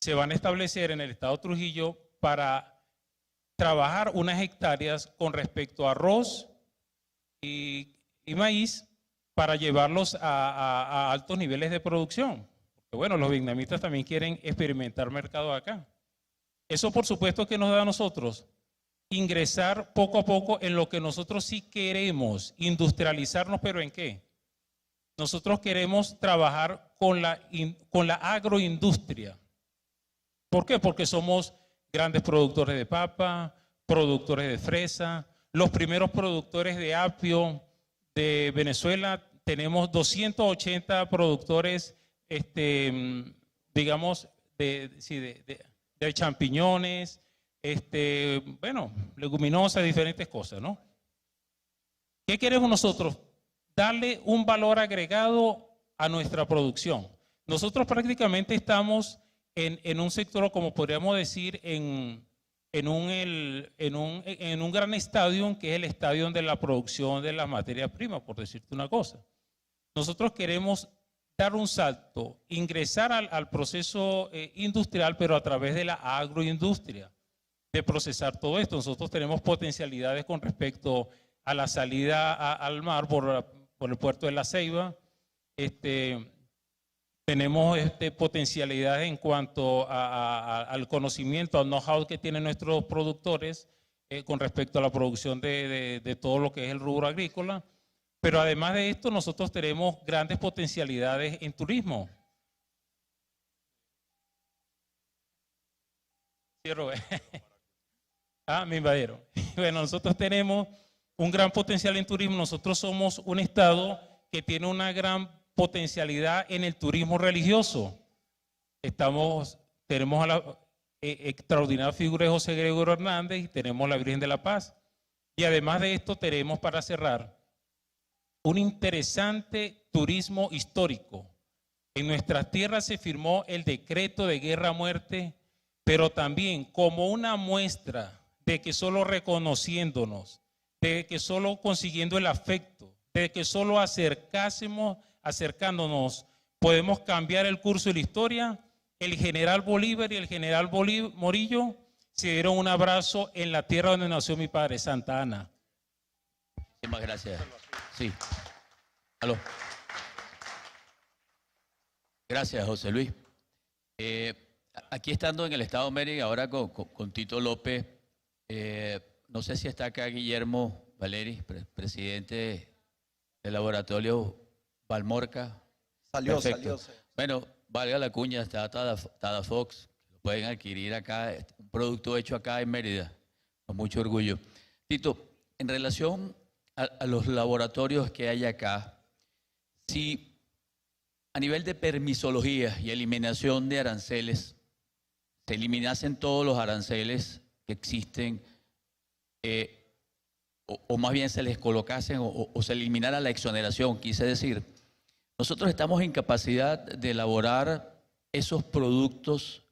Se van a establecer en el estado Trujillo para trabajar unas hectáreas con respecto a arroz y maíz para llevarlos a altos niveles de producción. Porque bueno, los vietnamitas también quieren experimentar mercado acá. Eso por supuesto que nos da a nosotros ingresar poco a poco en lo que nosotros sí queremos, industrializarnos, pero ¿en qué? Nosotros queremos trabajar con la agroindustria. ¿Por qué? Porque somos grandes productores de papa, productores de fresa, los primeros productores de apio de Venezuela. Tenemos 280 productores, digamos, de champiñones, bueno, leguminosas, diferentes cosas, ¿no? ¿Qué queremos nosotros? Darle un valor agregado a nuestra producción. Nosotros prácticamente estamos en un sector, como podríamos decir, en un gran estadio, que es el estadio de la producción de las materias primas, por decirte una cosa. Nosotros queremos dar un salto, ingresar al proceso industrial, pero a través de la agroindustria, de procesar todo esto. Nosotros tenemos potencialidades con respecto a la salida al mar por el puerto de La Ceiba. Tenemos potencialidades en cuanto al conocimiento, al know-how que tienen nuestros productores con respecto a la producción de todo lo que es el rubro agrícola. Pero además de esto, nosotros tenemos grandes potencialidades en turismo. Me invadieron. Bueno, nosotros tenemos un gran potencial en turismo. Nosotros somos un estado que tiene una gran potencialidad en el turismo religioso. tenemos a la extraordinaria figura de José Gregorio Hernández y tenemos la Virgen de la Paz. Y además de esto tenemos, para cerrar, un interesante turismo histórico. En nuestras tierras se firmó el decreto de guerra a muerte, pero también como una muestra de que solo reconociéndonos, de que solo consiguiendo el afecto, de que solo acercándonos podemos cambiar el curso de la historia, el general Bolívar y el general Morillo se dieron un abrazo en la tierra donde nació mi padre, Santa Ana. Muchísimas gracias. Sí. Aló. Gracias, José Luis. Aquí estando en el estado de Mérida, ahora con Tito López, no sé si está acá Guillermo Valeri, presidente del laboratorio Valmorca. Salió. Bueno, valga la cuña, está Tada Fox, lo pueden adquirir acá, un producto hecho acá en Mérida, con mucho orgullo. Tito, en relación a los laboratorios que hay acá, si a nivel de permisología y eliminación de aranceles, se eliminasen todos los aranceles que existen, o más bien se les colocasen o se eliminara la exoneración, quise decir, nosotros estamos en capacidad de elaborar esos productos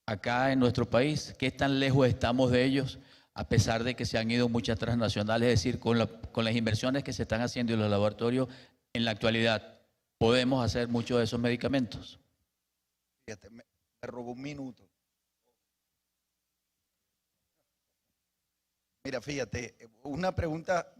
acá en nuestro país. ¿Qué tan lejos estamos de ellos? A pesar de que se han ido muchas transnacionales, es decir, con las inversiones que se están haciendo en los laboratorios en la actualidad, ¿podemos hacer muchos de esos medicamentos? Fíjate, me robó un minuto. Mira, fíjate, una pregunta,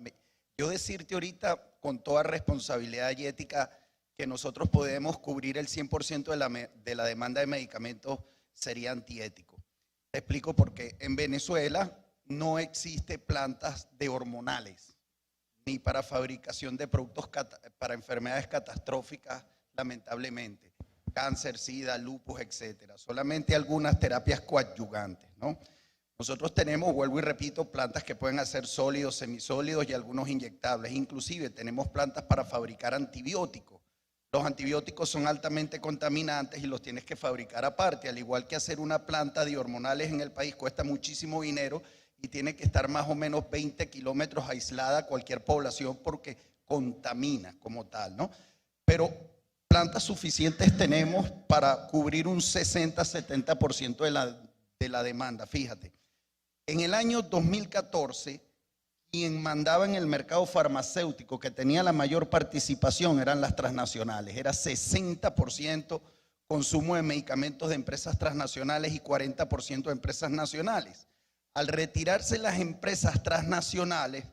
yo decirte ahorita con toda responsabilidad y ética que nosotros podemos cubrir el 100% de la demanda de medicamentos sería antiético. Te explico por qué. En Venezuela no existe plantas de hormonales, ni para fabricación de productos para enfermedades catastróficas, lamentablemente, cáncer, sida, lupus, etcétera. Solamente algunas terapias coadyuvantes, ¿no? Nosotros tenemos, vuelvo y repito, plantas que pueden hacer sólidos, semisólidos y algunos inyectables. Inclusive tenemos plantas para fabricar antibióticos. Los antibióticos son altamente contaminantes y los tienes que fabricar aparte, al igual que hacer una planta de hormonales en el país cuesta muchísimo dinero y tiene que estar más o menos 20 kilómetros aislada a cualquier población porque contamina como tal, ¿no? Pero plantas suficientes tenemos para cubrir un 60-70% de la demanda, fíjate. En el año 2014, quien mandaba en el mercado farmacéutico, que tenía la mayor participación, eran las transnacionales. Era 60% consumo de medicamentos de empresas transnacionales y 40% de empresas nacionales. Al retirarse las empresas transnacionales,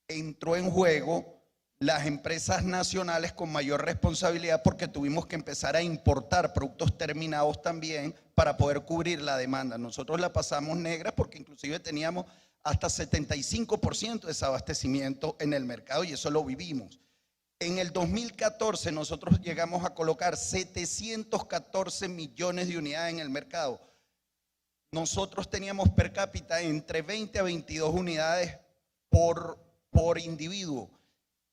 entró en juego las empresas nacionales con mayor responsabilidad porque tuvimos que empezar a importar productos terminados también para poder cubrir la demanda. Nosotros la pasamos negra porque inclusive teníamos hasta 75% de desabastecimiento en el mercado y eso lo vivimos. En el 2014 nosotros llegamos a colocar 714 millones de unidades en el mercado. Nosotros teníamos per cápita entre 20 a 22 unidades por individuo.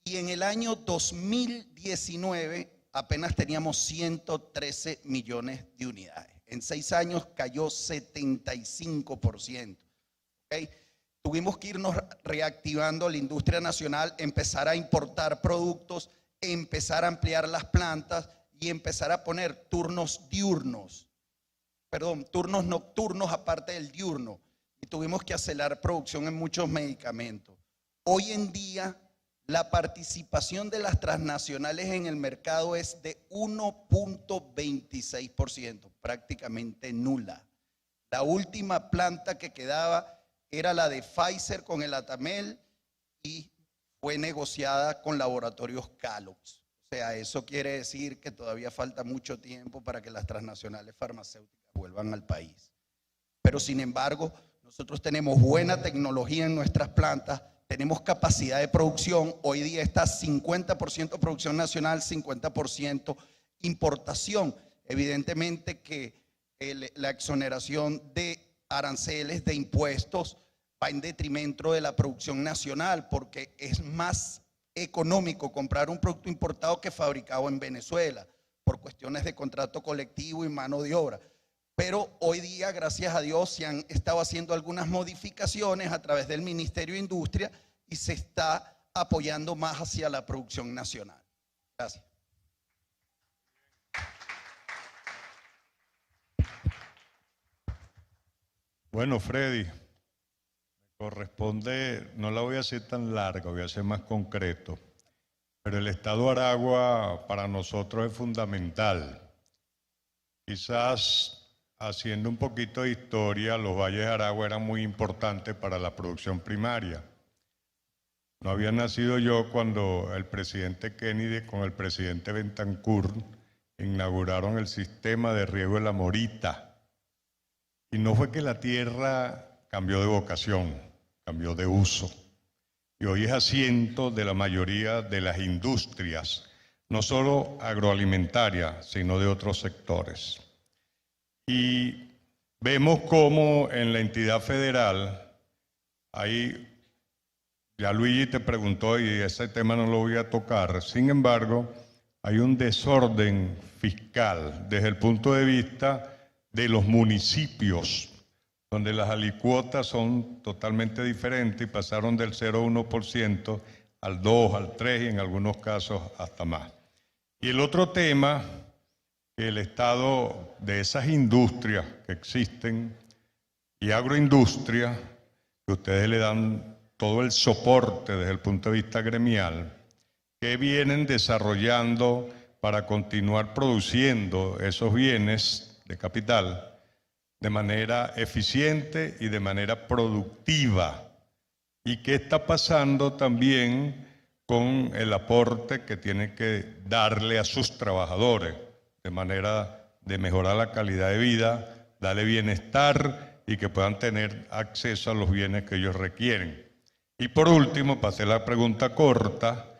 Y en el año 2019 apenas teníamos 113 millones de unidades. En 6 años cayó 75%. ¿Okay? Tuvimos que irnos reactivando la industria nacional, empezar a importar productos, empezar a ampliar las plantas y empezar a poner turnos nocturnos aparte del diurno. Y tuvimos que acelerar producción en muchos medicamentos. Hoy en día la participación de las transnacionales en el mercado es de 1.26%, prácticamente nula. La última planta que quedaba era la de Pfizer con el Atamel y fue negociada con laboratorios Calox. O sea, eso quiere decir que todavía falta mucho tiempo para que las transnacionales farmacéuticas vuelvan al país. Pero sin embargo, nosotros tenemos buena tecnología en nuestras plantas, tenemos capacidad de producción. Hoy día está 50% producción nacional, 50% importación. Evidentemente que la exoneración de aranceles, de impuestos, va en detrimento de la producción nacional porque es más económico comprar un producto importado que fabricado en Venezuela. por cuestiones de contrato colectivo y mano de obra. Pero hoy día, gracias a Dios, se han estado haciendo algunas modificaciones a través del Ministerio de Industria y se está apoyando más hacia la producción nacional. Gracias. Bueno, Freddy, me corresponde, no la voy a hacer tan larga, voy a ser más concreto, pero el Estado Aragua para nosotros es fundamental. Quizás haciendo un poquito de historia, los valles de Aragua eran muy importantes para la producción primaria. No había nacido yo cuando el presidente Kennedy con el presidente Betancur inauguraron el sistema de riego de la Morita. Y no fue que la tierra cambió de vocación, cambió de uso. Y hoy es asiento de la mayoría de las industrias, no solo agroalimentarias, sino de otros sectores. Y vemos cómo en la entidad federal, ahí ya Luigi te preguntó y ese tema no lo voy a tocar, sin embargo, hay un desorden fiscal desde el punto de vista de los municipios, donde las alicuotas son totalmente diferentes y pasaron del 0,1% al 2, al 3 y en algunos casos hasta más. Y el otro tema, que el Estado de esas industrias que existen y agroindustria, que ustedes le dan todo el soporte desde el punto de vista gremial, que vienen desarrollando para continuar produciendo esos bienes de capital de manera eficiente y de manera productiva. ¿Y qué está pasando también con el aporte que tienen que darle a sus trabajadores de manera de mejorar la calidad de vida, darle bienestar y que puedan tener acceso a los bienes que ellos requieren? Y por último, para hacer la pregunta corta,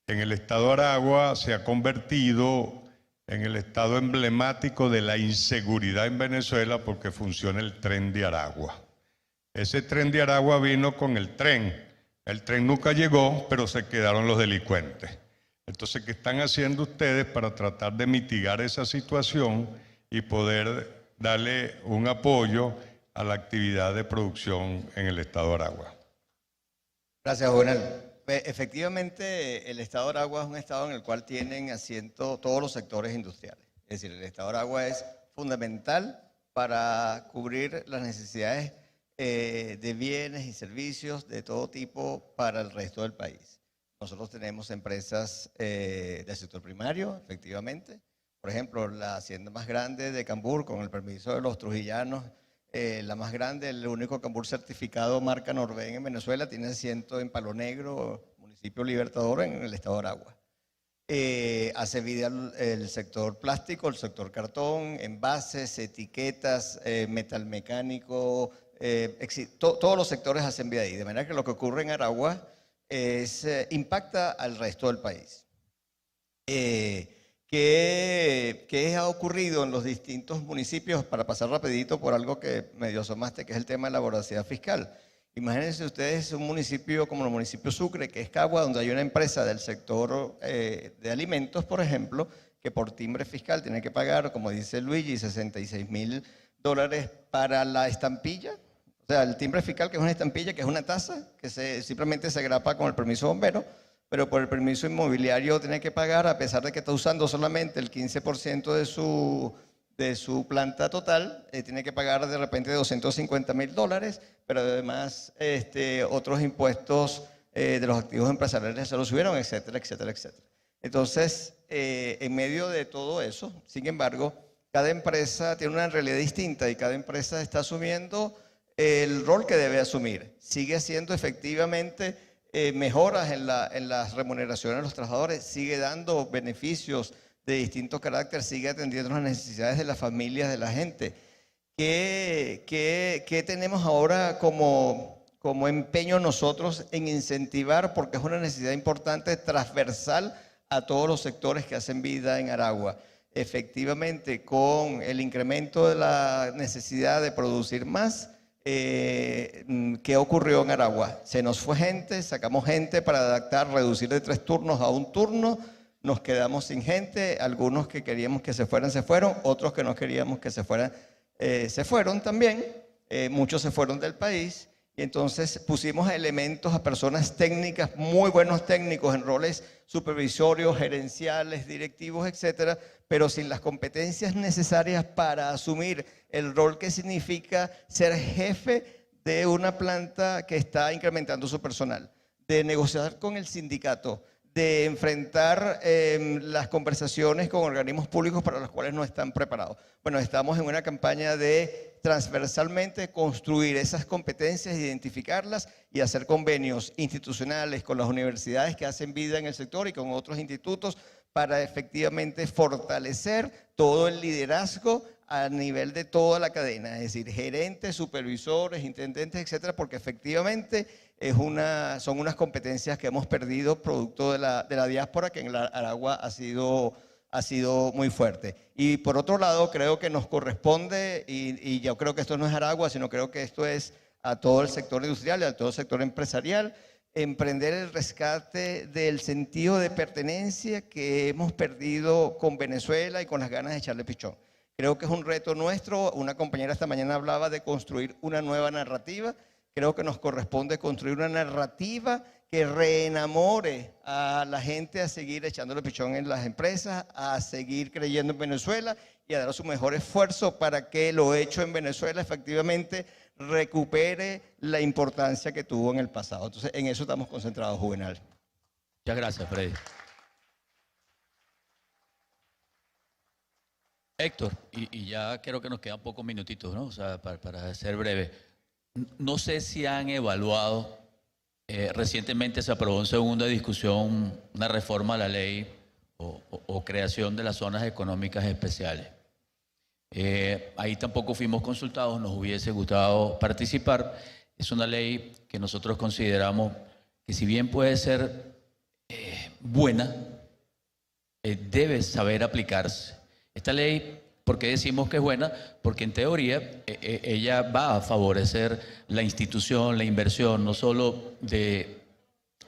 en el Estado de Aragua se ha convertido en el estado emblemático de la inseguridad en Venezuela porque funciona el tren de Aragua. Ese tren de Aragua vino con el tren nunca llegó, pero se quedaron los delincuentes. Entonces, ¿qué están haciendo ustedes para tratar de mitigar esa situación y poder darle un apoyo a la actividad de producción en el Estado de Aragua? Gracias, Juvenal. Efectivamente, el Estado de Aragua es un estado en el cual tienen asiento todos los sectores industriales. Es decir, el Estado de Aragua es fundamental para cubrir las necesidades de bienes y servicios de todo tipo para el resto del país. Nosotros tenemos empresas del sector primario, efectivamente. Por ejemplo, la hacienda más grande de Cambur, con el permiso de los trujillanos, la más grande, el único cambur certificado marca Norven en Venezuela, tiene asiento en Palo Negro, municipio Libertador, en el Estado de Aragua. Hace vida el sector plástico, el sector cartón, envases, etiquetas, metal mecánico, todos los sectores hacen vida ahí. De manera que lo que ocurre en Aragua impacta al resto del país. ¿Qué ha ocurrido en los distintos municipios? Para pasar rapidito por algo que medio asomaste, que es el tema de la voracidad fiscal. Imagínense ustedes un municipio como el municipio Sucre, que es Cagua, donde hay una empresa del sector de alimentos, por ejemplo, que por timbre fiscal tiene que pagar, como dice Luigi, $66.000 para la estampilla. O sea, el timbre fiscal, que es una estampilla, que es una tasa, que simplemente se grapa con el permiso bombero, pero por el permiso inmobiliario tiene que pagar, a pesar de que está usando solamente el 15% de su planta total, tiene que pagar de repente $250.000, pero además otros impuestos de los activos empresariales se los subieron, etcétera, etcétera, etcétera. Entonces, en medio de todo eso, sin embargo, cada empresa tiene una realidad distinta y cada empresa está asumiendo el rol que debe asumir. Sigue haciendo efectivamente mejoras en las remuneraciones de los trabajadores, sigue dando beneficios de distintos caracteres, sigue atendiendo las necesidades de las familias, de la gente. ¿Qué tenemos ahora como empeño nosotros en incentivar? Porque es una necesidad importante, transversal a todos los sectores que hacen vida en Aragua. Efectivamente, con el incremento de la necesidad de producir más, ¿qué ocurrió en Aragua? Se nos fue gente, sacamos gente para adaptar, reducir de 3 turnos a 1 turno, nos quedamos sin gente, algunos que queríamos que se fueran, se fueron, otros que no queríamos que se fueran, se fueron también, muchos se fueron del país. Y entonces pusimos elementos a personas técnicas, muy buenos técnicos en roles supervisorios, gerenciales, directivos, etcétera, pero sin las competencias necesarias para asumir el rol que significa ser jefe de una planta que está incrementando su personal, de negociar con el sindicato, de enfrentar las conversaciones con organismos públicos para los cuales no están preparados. Bueno, estamos en una campaña de transversalmente construir esas competencias, identificarlas y hacer convenios institucionales con las universidades que hacen vida en el sector y con otros institutos para efectivamente fortalecer todo el liderazgo a nivel de toda la cadena, es decir, gerentes, supervisores, intendentes, etcétera, porque efectivamente son unas competencias que hemos perdido producto de la diáspora, que en la Aragua ha sido muy fuerte. Y por otro lado, creo que nos corresponde, y yo creo que esto no es Aragua, sino creo que esto es a todo el sector industrial y a todo el sector empresarial, emprender el rescate del sentido de pertenencia que hemos perdido con Venezuela y con las ganas de echarle pichón. Creo que es un reto nuestro. Una compañera esta mañana hablaba de construir una nueva narrativa. Creo que nos corresponde construir una narrativa que reenamore a la gente a seguir echándole pichón en las empresas, a seguir creyendo en Venezuela y a dar su mejor esfuerzo para que lo hecho en Venezuela efectivamente recupere la importancia que tuvo en el pasado. Entonces, en eso estamos concentrados, Juvenal. Muchas gracias, Freddy. Héctor, y ya creo que nos quedan pocos minutitos, ¿no? O sea, para ser breve. No sé si han evaluado, recientemente se aprobó en segunda discusión una reforma a la ley o creación de las zonas económicas especiales. Ahí tampoco fuimos consultados, nos hubiese gustado participar. Es una ley que nosotros consideramos que, si bien puede ser buena, debe saber aplicarse. Esta ley, ¿por qué decimos que es buena? Porque en teoría ella va a favorecer la institución, la inversión, no solo de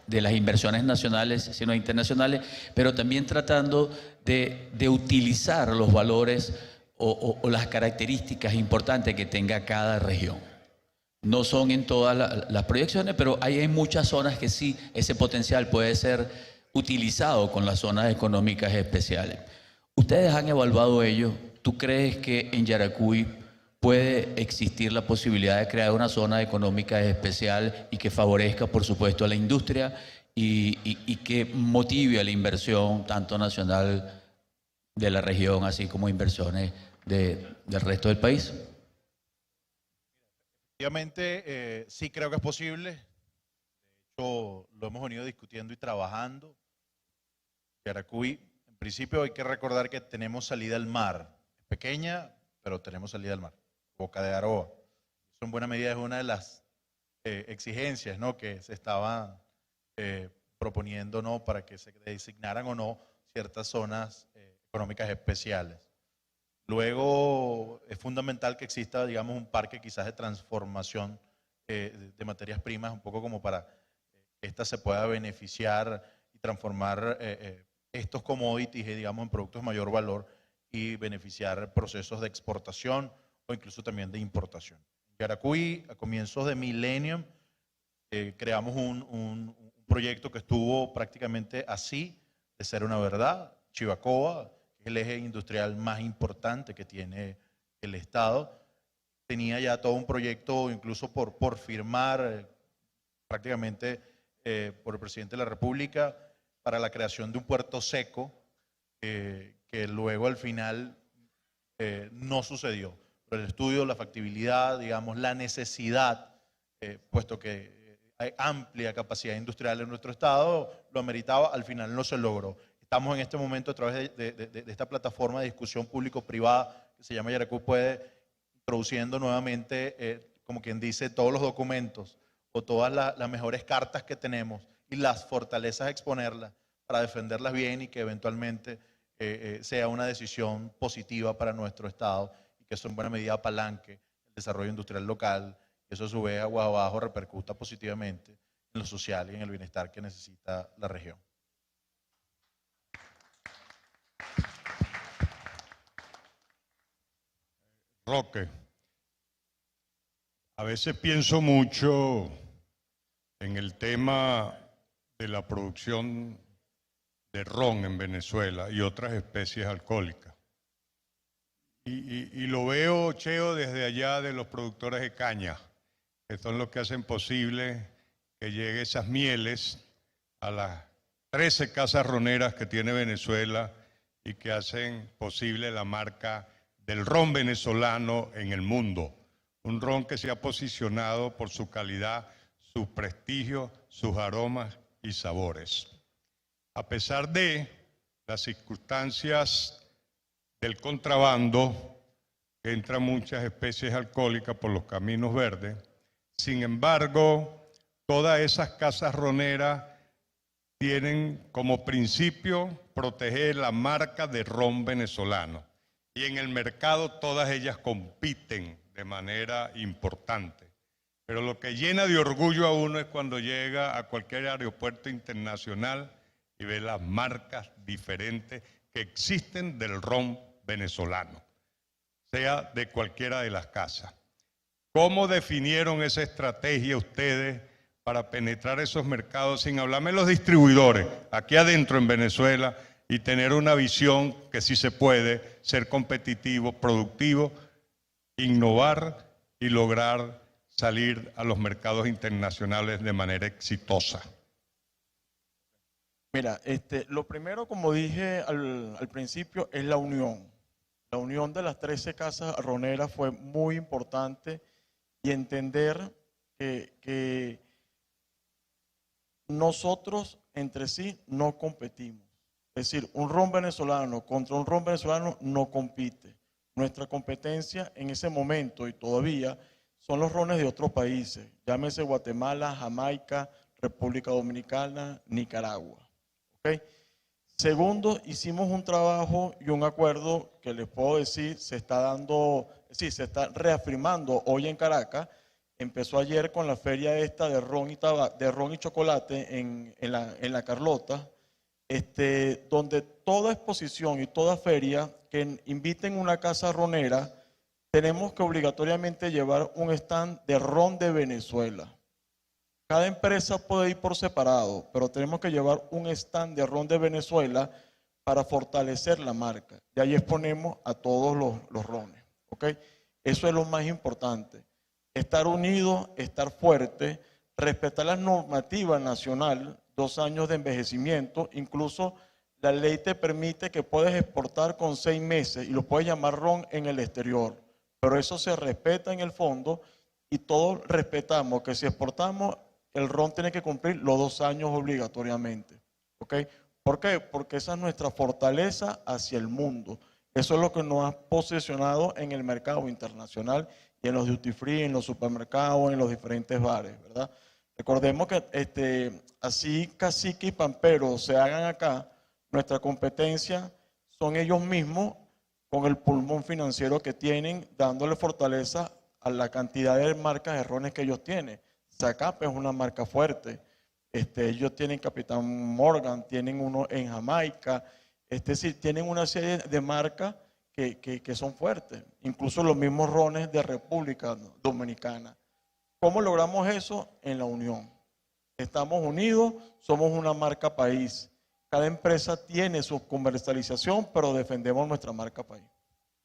las inversiones nacionales, sino internacionales, pero también tratando de utilizar los valores o las características importantes que tenga cada región. No son en todas las proyecciones, pero hay muchas zonas que sí, ese potencial puede ser utilizado con las zonas económicas especiales. ¿Ustedes han evaluado ello? ¿Tú crees que en Yaracuy puede existir la posibilidad de crear una zona económica especial y que favorezca, por supuesto, a la industria y que motive a la inversión tanto nacional de la región, así como inversiones del resto del país? Efectivamente, sí creo que es posible. De hecho, lo hemos venido discutiendo y trabajando. Yaracuy, en principio hay que recordar que tenemos salida al mar. Es pequeña, pero tenemos salida al mar. Boca de Aroa. Eso en buena medida es una de las exigencias, ¿no?, que se estaban proponiendo, ¿no?, para que se designaran o no ciertas zonas económicas especiales. Luego es fundamental que exista, digamos, un parque quizás de transformación de materias primas, un poco como para que ésta se pueda beneficiar y transformar estos commodities, digamos, en productos de mayor valor y beneficiar procesos de exportación o incluso también de importación. En Yaracuy, a comienzos de milenio, creamos un proyecto que estuvo prácticamente así de ser una verdad. Chivacoa, que es el eje industrial más importante que tiene el Estado, tenía ya todo un proyecto incluso por firmar prácticamente por el presidente de la República para la creación de un puerto seco que luego al final no sucedió. Pero el estudio, la factibilidad, digamos, la necesidad, puesto que hay amplia capacidad industrial en nuestro Estado, lo ameritaba, al final no se logró. Estamos en este momento a través de esta plataforma de discusión público-privada que se llama Yaracuy Puede, introduciendo nuevamente, como quien dice, todos los documentos o todas las mejores cartas que tenemos y las fortalezas, exponerlas para defenderlas bien y que eventualmente sea una decisión positiva para nuestro Estado y que eso en buena medida apalanque el desarrollo industrial local y eso a su vez aguas abajo repercuta positivamente en lo social y en el bienestar que necesita la región. Roque, a veces pienso mucho en el tema de la producción de ron en Venezuela y otras especies alcohólicas. Y lo veo, Cheo, desde allá de los productores de caña, que son los que hacen posible que lleguen esas mieles a las 13 casas roneras que tiene Venezuela y que hacen posible la marca del ron venezolano en el mundo. Un ron que se ha posicionado por su calidad, su prestigio, sus aromas y sabores. A pesar de las circunstancias del contrabando, que entran muchas especies alcohólicas por los caminos verdes, sin embargo, todas esas casas roneras tienen como principio proteger la marca de ron venezolano. Y en el mercado todas ellas compiten de manera importante. Pero lo que llena de orgullo a uno es cuando llega a cualquier aeropuerto internacional y ve las marcas diferentes que existen del ron venezolano, sea de cualquiera de las casas. ¿Cómo definieron esa estrategia ustedes para penetrar esos mercados sin hablarme de los distribuidores aquí adentro en Venezuela y tener una visión que sí se puede ser competitivo, productivo, innovar y lograr salir a los mercados internacionales de manera exitosa? Mira, lo primero, como dije al principio, es la unión. La unión de las 13 casas roneras fue muy importante y entender que nosotros entre sí no competimos. Es decir, un ron venezolano contra un ron venezolano no compite. Nuestra competencia en ese momento y todavía son los rones de otros países, llámese Guatemala, Jamaica, República Dominicana, Nicaragua. ¿Okay? Segundo, hicimos un trabajo y un acuerdo que les puedo decir se está dando, sí, se está reafirmando hoy en Caracas. Empezó ayer con la feria esta de ron y chocolate en la Carlota, donde toda exposición y toda feria que inviten una casa ronera, tenemos que obligatoriamente llevar un stand de ron de Venezuela. Cada empresa puede ir por separado, pero tenemos que llevar un stand de ron de Venezuela para fortalecer la marca. De ahí exponemos a todos los rones. ¿Okay? Eso es lo más importante. Estar unidos, estar fuertes, respetar la normativa nacional, 2 años de envejecimiento, incluso la ley te permite que puedes exportar con 6 meses y lo puedes llamar ron en el exterior, pero eso se respeta en el fondo y todos respetamos que si exportamos, el ron tiene que cumplir los 2 años obligatoriamente. ¿Okay? ¿Por qué? Porque esa es nuestra fortaleza hacia el mundo. Eso es lo que nos ha posicionado en el mercado internacional y en los duty free, en los supermercados, en los diferentes bares, ¿verdad? Recordemos que así Cacique y Pampero se hagan acá, nuestra competencia son ellos mismos con el pulmón financiero que tienen, dándole fortaleza a la cantidad de marcas de rones que ellos tienen. Zacapa es una marca fuerte. Ellos tienen Capitán Morgan, tienen uno en Jamaica. Es decir, tienen una serie de marcas que son fuertes. Incluso los mismos rones de República Dominicana. ¿Cómo logramos eso? En la unión. Estamos unidos, somos una marca país. Cada empresa tiene su comercialización, pero defendemos nuestra marca país.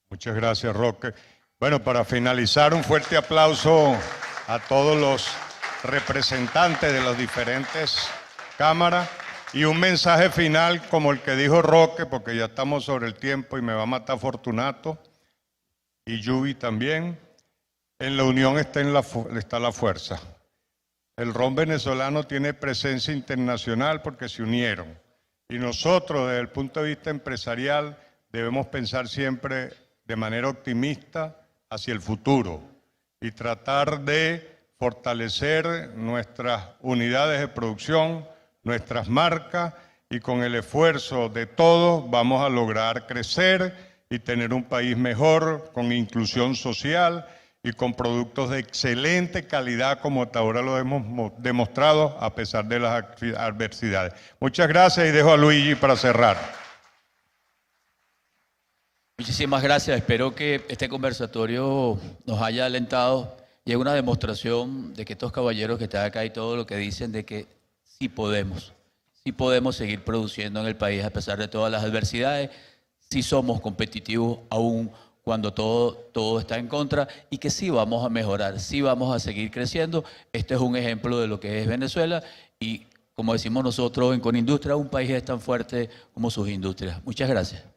Muchas gracias, Roque. Bueno, para finalizar, un fuerte aplauso a todos los representantes de las diferentes cámaras y un mensaje final como el que dijo Roque, porque ya estamos sobre el tiempo y me va a matar Fortunato y Yubi también. En la unión está la fuerza. El ron venezolano tiene presencia internacional porque se unieron. Y nosotros, desde el punto de vista empresarial, debemos pensar siempre de manera optimista hacia el futuro y tratar de fortalecer nuestras unidades de producción, nuestras marcas, y con el esfuerzo de todos vamos a lograr crecer y tener un país mejor, con inclusión social y con productos de excelente calidad, como hasta ahora lo hemos demostrado a pesar de las adversidades. Muchas gracias y dejo a Luigi para cerrar. Muchísimas gracias. Espero que este conversatorio nos haya alentado y es una demostración de que estos caballeros que están acá y todo lo que dicen de que sí podemos seguir produciendo en el país a pesar de todas las adversidades, sí somos competitivos aún cuando todo está en contra y que sí vamos a mejorar, sí vamos a seguir creciendo. Este es un ejemplo de lo que es Venezuela y como decimos nosotros en Conindustria, un país es tan fuerte como sus industrias. Muchas gracias.